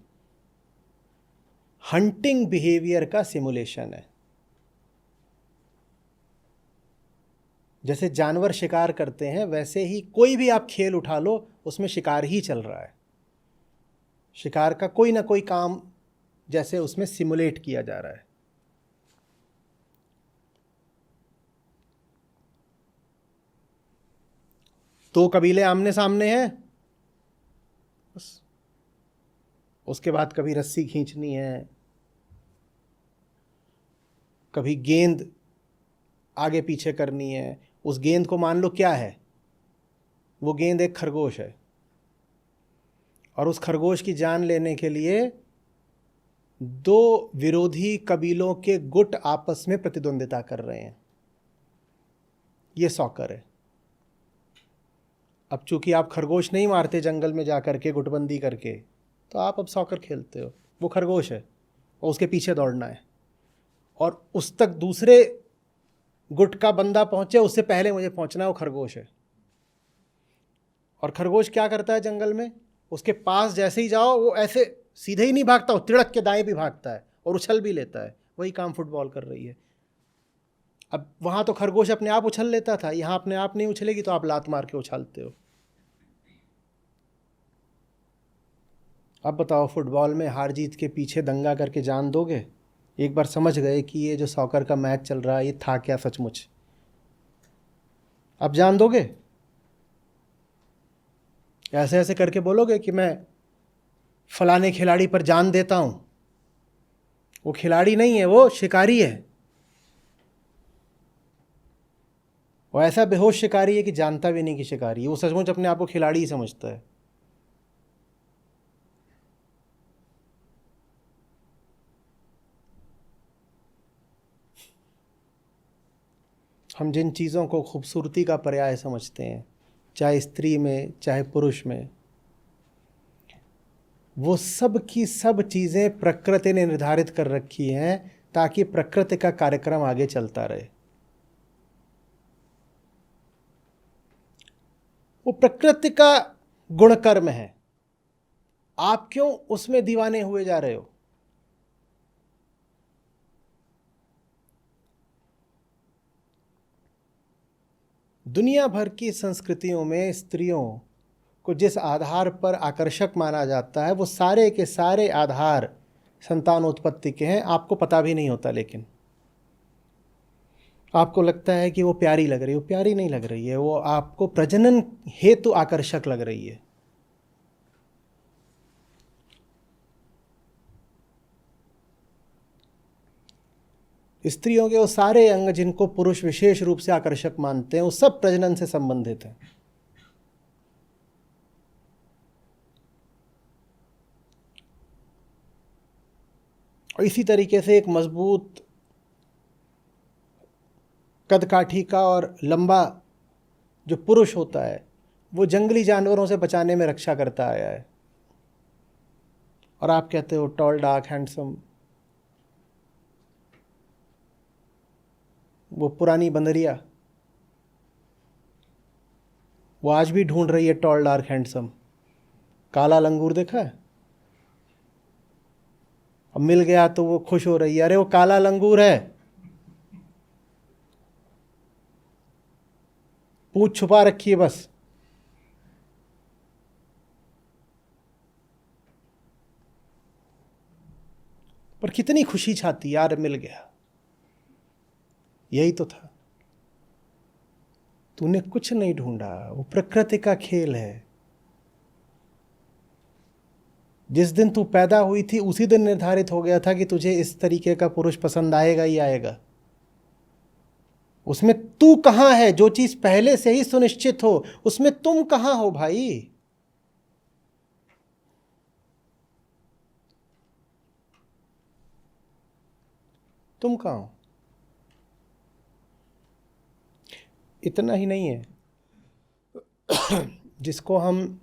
हंटिंग बिहेवियर का सिमुलेशन है। जैसे जानवर शिकार करते हैं वैसे ही कोई भी आप खेल उठा लो, उसमें शिकार ही चल रहा है। शिकार का कोई ना कोई काम जैसे उसमें सिमुलेट किया जा रहा है। दो कबीले आमने सामने हैं, बस उसके बाद कभी रस्सी खींचनी है, कभी गेंद आगे पीछे करनी है। उस गेंद को मान लो क्या है, वो गेंद एक खरगोश है और उस खरगोश की जान लेने के लिए दो विरोधी कबीलों के गुट आपस में प्रतिद्वंदिता कर रहे हैं। ये सॉकर है। अब चूंकि आप खरगोश नहीं मारते जंगल में जाकर के गुटबंदी करके, तो आप अब सॉकर खेलते हो। वो खरगोश है और उसके पीछे दौड़ना है और उस तक दूसरे गुट का बंदा पहुंचे उससे पहले मुझे पहुंचना है। वो खरगोश है और खरगोश क्या करता है जंगल में, उसके पास जैसे ही जाओ वो ऐसे सीधे ही नहीं भागता, वो तिड़क के दाएं भी भागता है और उछल भी लेता है। वही काम फुटबॉल कर रही है। अब वहाँ तो खरगोश अपने आप उछल लेता था, यहाँ अपने आप नहीं उछलेगी तो आप लात मार के उछालते हो। अब बताओ, फुटबॉल में हार जीत के पीछे दंगा करके जान दोगे? एक बार समझ गए कि ये जो सॉकर का मैच चल रहा है ये था क्या सचमुच, अब जान दोगे? ऐसे ऐसे करके बोलोगे कि मैं फलाने खिलाड़ी पर जान देता हूं। वो खिलाड़ी नहीं है, वो शिकारी है। वो ऐसा बेहोश शिकारी है कि जानता भी नहीं कि शिकारी है। वो सचमुच अपने आप को खिलाड़ी ही समझता है। हम जिन चीज़ों को खूबसूरती का पर्याय समझते हैं, चाहे स्त्री में चाहे पुरुष में, वो सब की सब चीज़ें प्रकृति ने निर्धारित कर रखी हैं ताकि प्रकृति का कार्यक्रम आगे चलता रहे। वो प्रकृति का गुणकर्म है। आप क्यों उसमें दीवाने हुए जा रहे हो? दुनिया भर की संस्कृतियों में स्त्रियों को जिस आधार पर आकर्षक माना जाता है वो सारे के सारे आधार संतानोत्पत्ति के हैं। आपको पता भी नहीं होता, लेकिन आपको लगता है कि वो प्यारी लग रही है। वो प्यारी नहीं लग रही है, वो आपको प्रजनन हेतु आकर्षक लग रही है। स्त्रियों के वो सारे अंग जिनको पुरुष विशेष रूप से आकर्षक मानते हैं वो सब प्रजनन से संबंधित हैं। और इसी तरीके से एक मजबूत कदकाठी का और लंबा जो पुरुष होता है वो जंगली जानवरों से बचाने में रक्षा करता आया है। और आप कहते हो टॉल डार्क हैंडसम, वो पुरानी बंदरिया, वो आज भी ढूंढ रही है टॉल डार्क हैंडसम। काला लंगूर देखा है? अब मिल गया तो वो खुश हो रही है, अरे वो काला लंगूर है, पूंछ छुपा रखी है बस। पर कितनी खुशी छाती, यार मिल गया, यही तो था। तूने कुछ नहीं ढूंढा, वो प्रकृति का खेल है। जिस दिन तू पैदा हुई थी उसी दिन निर्धारित हो गया था कि तुझे इस तरीके का पुरुष पसंद आएगा ही आएगा। उसमें तू कहां है? जो चीज पहले से ही सुनिश्चित हो, उसमें तुम कहां हो भाई? तुम कहां हो? इतना ही नहीं है, जिसको हम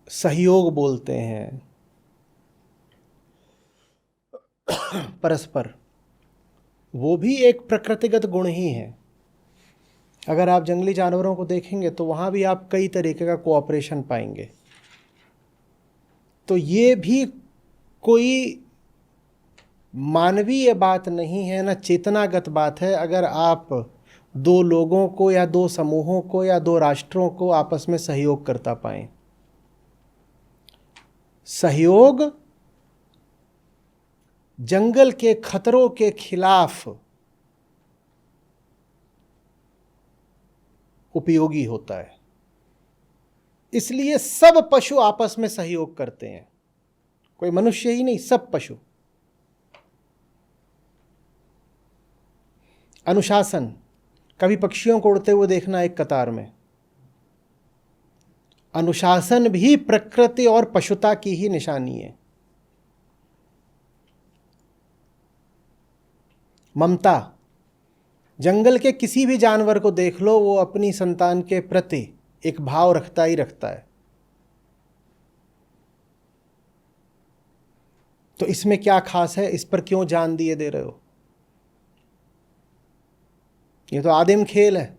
सहयोग बोलते हैं परस्पर, वो भी एक प्रकृतिगत गुण ही है। अगर आप जंगली जानवरों को देखेंगे तो वहां भी आप कई तरीके का कोऑपरेशन पाएंगे। तो ये भी कोई मानवीय बात नहीं है, ना चेतनागत बात है, अगर आप दो लोगों को या दो समूहों को या दो राष्ट्रों को आपस में सहयोग करता पाएं। सहयोग जंगल के खतरों के खिलाफ उपयोगी होता है। इसलिए सब पशु आपस में सहयोग करते हैं, कोई मनुष्य ही नहीं, सब पशु। अनुशासन, कभी पक्षियों को उड़ते हुए देखना एक कतार में, अनुशासन भी प्रकृति और पशुता की ही निशानी है। ममता, जंगल के किसी भी जानवर को देख लो, वो अपनी संतान के प्रति एक भाव रखता ही रखता है। तो इसमें क्या खास है? इस पर क्यों जान दिए दे रहे हो? ये तो आदिम खेल है,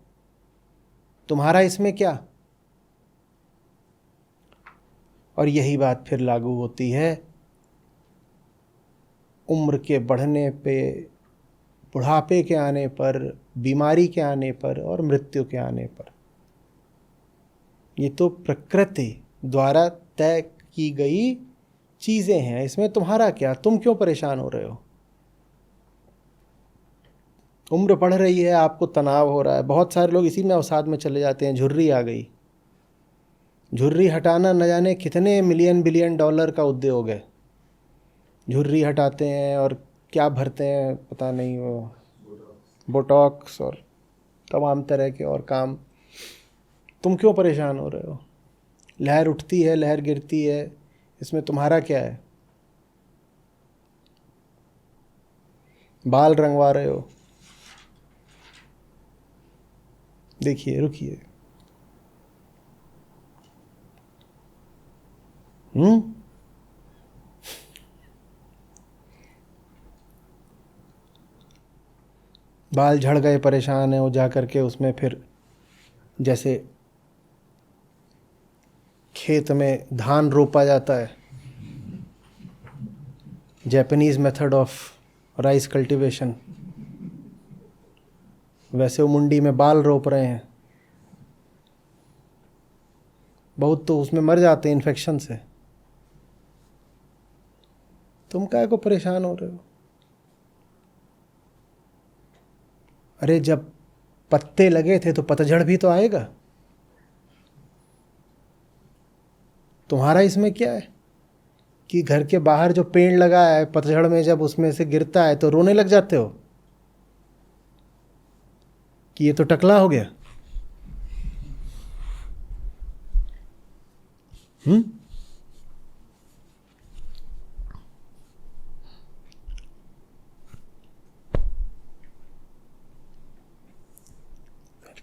तुम्हारा इसमें क्या? और यही बात फिर लागू होती है उम्र के बढ़ने पे, बुढ़ापे के आने पर, बीमारी के आने पर और मृत्यु के आने पर। ये तो प्रकृति द्वारा तय की गई चीजें हैं, इसमें तुम्हारा क्या? तुम क्यों परेशान हो रहे हो? उम्र बढ़ रही है, आपको तनाव हो रहा है। बहुत सारे लोग इसी में अवसाद में चले जाते हैं। झुर्री आ गई, झुर्री हटाना न जाने कितने मिलियन बिलियन डॉलर का उद्योग है। झुर्री हटाते हैं और क्या भरते हैं पता नहीं, वो बोटॉक्स और तमाम तरह के और काम। तुम क्यों परेशान हो रहे हो? लहर उठती है, लहर गिरती है, इसमें तुम्हारा क्या है? बाल रंगवा रहे हो, देखिए, रुकिए। बाल झड़ गए, परेशान है वो, जा करके उसमें फिर जैसे खेत में धान रोपा जाता है, Japanese method of rice cultivation, वैसे वो मुंडी में बाल रोप रहे हैं। बहुत तो उसमें मर जाते हैं इन्फेक्शन से। तुम काय को परेशान हो रहे हो? अरे जब पत्ते लगे थे तो पतझड़ भी तो आएगा। तुम्हारा इसमें क्या है कि घर के बाहर जो पेड़ लगा है, पतझड़ में जब उसमें से गिरता है तो रोने लग जाते हो कि ये तो टकला हो गया।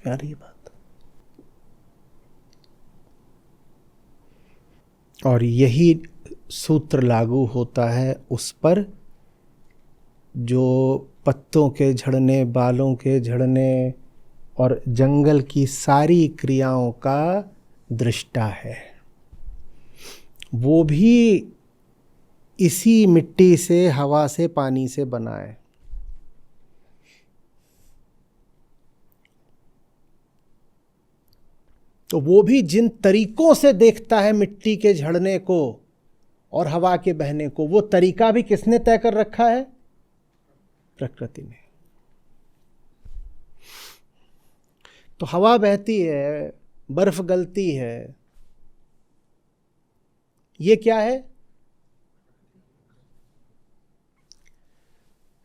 प्यारी ये बात। और यही सूत्र लागू होता है उस पर जो पत्तों के झड़ने, बालों के झड़ने और जंगल की सारी क्रियाओं का दृष्टा है, वो भी इसी मिट्टी से, हवा से, पानी से बना है। तो वो भी जिन तरीकों से देखता है मिट्टी के झड़ने को और हवा के बहने को, वो तरीका भी किसने तय कर रखा है? प्रकृति ने। तो हवा बहती है, बर्फ गलती है, ये क्या है?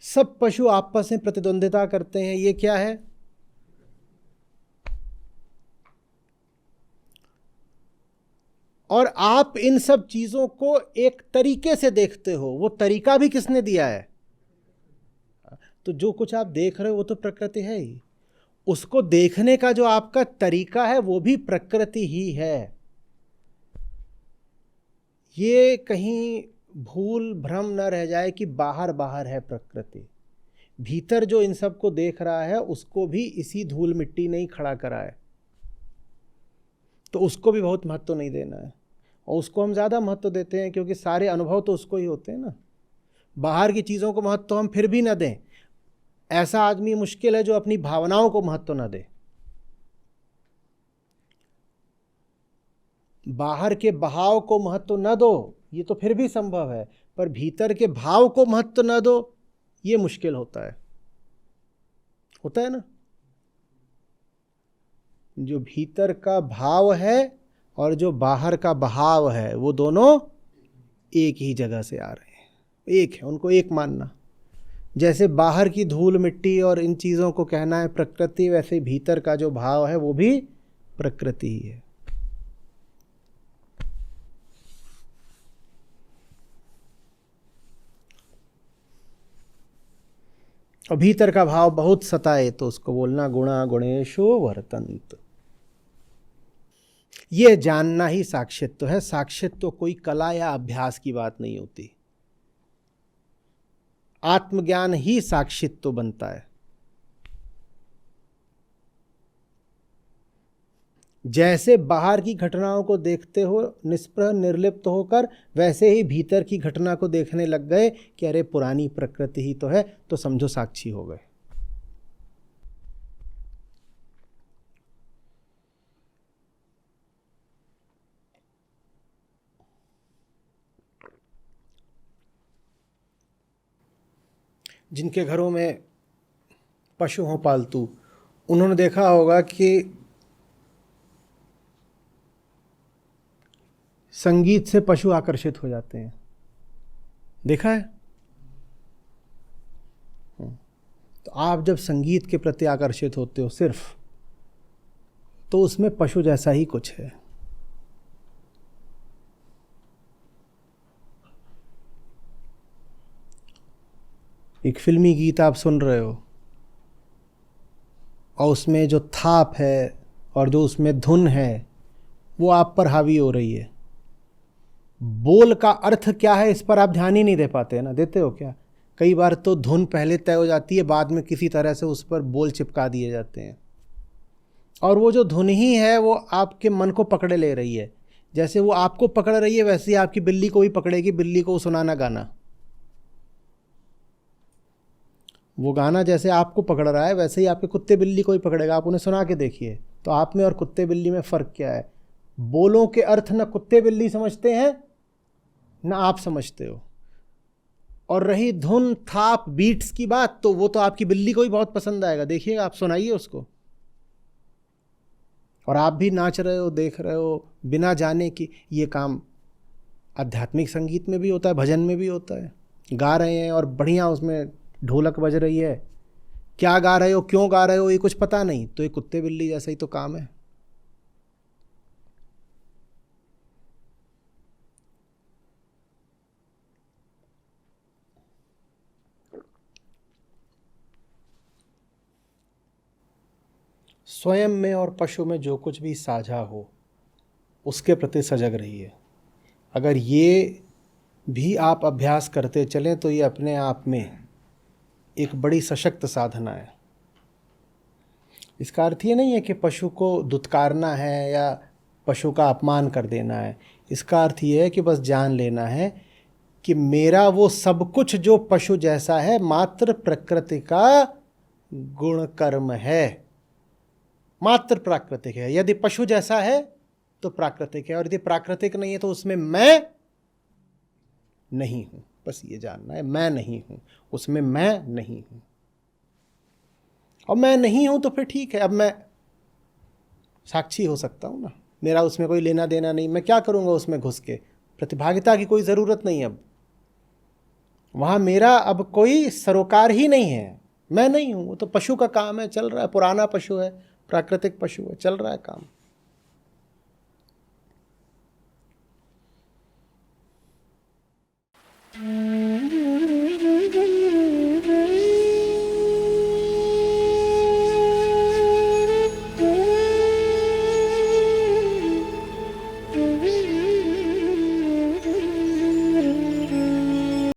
सब पशु आपस में प्रतिद्वंदिता करते हैं, ये क्या है? और आप इन सब चीजों को एक तरीके से देखते हो, वो तरीका भी किसने दिया है? तो जो कुछ आप देख रहे हो वो तो प्रकृति है ही, उसको देखने का जो आपका तरीका है वो भी प्रकृति ही है। ये कहीं भूल भ्रम न रह जाए कि बाहर बाहर है प्रकृति, भीतर जो इन सब को देख रहा है उसको भी इसी धूल मिट्टी ने ही खड़ा करा है। तो उसको भी बहुत महत्व नहीं देना है, और उसको हम ज़्यादा महत्व देते हैं क्योंकि सारे अनुभव तो उसको ही होते हैं ना। बाहर की चीज़ों को महत्व हम फिर भी न दें, ऐसा आदमी मुश्किल है जो अपनी भावनाओं को महत्व न दे। बाहर के बहाव को महत्व न दो ये तो फिर भी संभव है, पर भीतर के भाव को महत्व न दो ये मुश्किल होता है ना। जो भीतर का भाव है और जो बाहर का बहाव है वो दोनों एक ही जगह से आ रहे हैं, एक है, उनको एक मानना। जैसे बाहर की धूल मिट्टी और इन चीज़ों को कहना है प्रकृति, वैसे भीतर का जो भाव है वो भी प्रकृति ही है। और भीतर का भाव बहुत सताए तो उसको बोलना गुणा गुणेशु वर्तन्त। ये जानना ही साक्षित्व है। साक्षित्व कोई कला या अभ्यास की बात नहीं होती, आत्मज्ञान ही साक्षित्व बनता है। जैसे बाहर की घटनाओं को देखते हो निष्प्रह निर्लिप्त होकर, वैसे ही भीतर की घटना को देखने लग गए कि अरे पुरानी प्रकृति ही तो है, तो समझो साक्षी हो गए। जिनके घरों में पशु हों पालतू, उन्होंने देखा होगा कि संगीत से पशु आकर्षित हो जाते हैं, देखा है? तो आप जब संगीत के प्रति आकर्षित होते हो सिर्फ, तो उसमें पशु जैसा ही कुछ है। एक फिल्मी गीत आप सुन रहे हो और उसमें जो थाप है और जो उसमें धुन है वो आप पर हावी हो रही है। बोल का अर्थ क्या है इस पर आप ध्यान ही नहीं दे पाते, है ना? देते हो क्या? कई बार तो धुन पहले तय हो जाती है, बाद में किसी तरह से उस पर बोल चिपका दिए जाते हैं, और वो जो धुन ही है वो आपके मन को पकड़े ले रही है। जैसे वो आपको पकड़ रही है वैसे ही आपकी बिल्ली को भी पकड़ेगी, बिल्ली को सुनाना गाना। वो गाना जैसे आपको पकड़ रहा है वैसे ही आपके कुत्ते बिल्ली को भी पकड़ेगा। आप उन्हें सुना के देखिए तो आप में और कुत्ते बिल्ली में फ़र्क क्या है? बोलों के अर्थ न कुत्ते बिल्ली समझते हैं न आप समझते हो। और रही धुन, थाप, बीट्स की बात, तो वो तो आपकी बिल्ली को भी बहुत पसंद आएगा। देखिएगा, आप सुनाइए उसको, और आप भी नाच रहे हो, देख रहे हो, बिना जाने कि ये काम आध्यात्मिक संगीत में भी होता है, भजन में भी होता है। गा रहे हैं और बढ़िया उसमें ढोलक बज रही है, क्या गा रहे हो, क्यों गा रहे हो, ये कुछ पता नहीं, तो ये कुत्ते बिल्ली जैसा ही तो काम है। स्वयं में और पशु में जो कुछ भी साझा हो उसके प्रति सजग रहिए। अगर ये भी आप अभ्यास करते चलें तो ये अपने आप में एक बड़ी सशक्त साधना है। इसका अर्थ ये नहीं है कि पशु को दुत्कारना है या पशु का अपमान कर देना है। इसका अर्थ ये है कि बस जान लेना है कि मेरा वो सब कुछ जो पशु जैसा है मात्र प्रकृति का गुण कर्म है, मात्र प्राकृतिक है। यदि पशु जैसा है तो प्राकृतिक है, और यदि प्राकृतिक नहीं है तो उसमें मैं नहीं हूं। बस ये जानना है, मैं नहीं हूं, उसमें मैं नहीं हूं। और मैं नहीं हूं तो फिर ठीक है, अब मैं साक्षी हो सकता हूं ना, मेरा उसमें कोई लेना देना नहीं। मैं क्या करूंगा उसमें घुस के? प्रतिभागिता की कोई ज़रूरत नहीं। अब वहाँ मेरा अब कोई सरोकार ही नहीं है, मैं नहीं हूँ। वो तो पशु का काम है, चल रहा है, पुराना पशु है, प्राकृतिक पशु है, चल रहा है काम।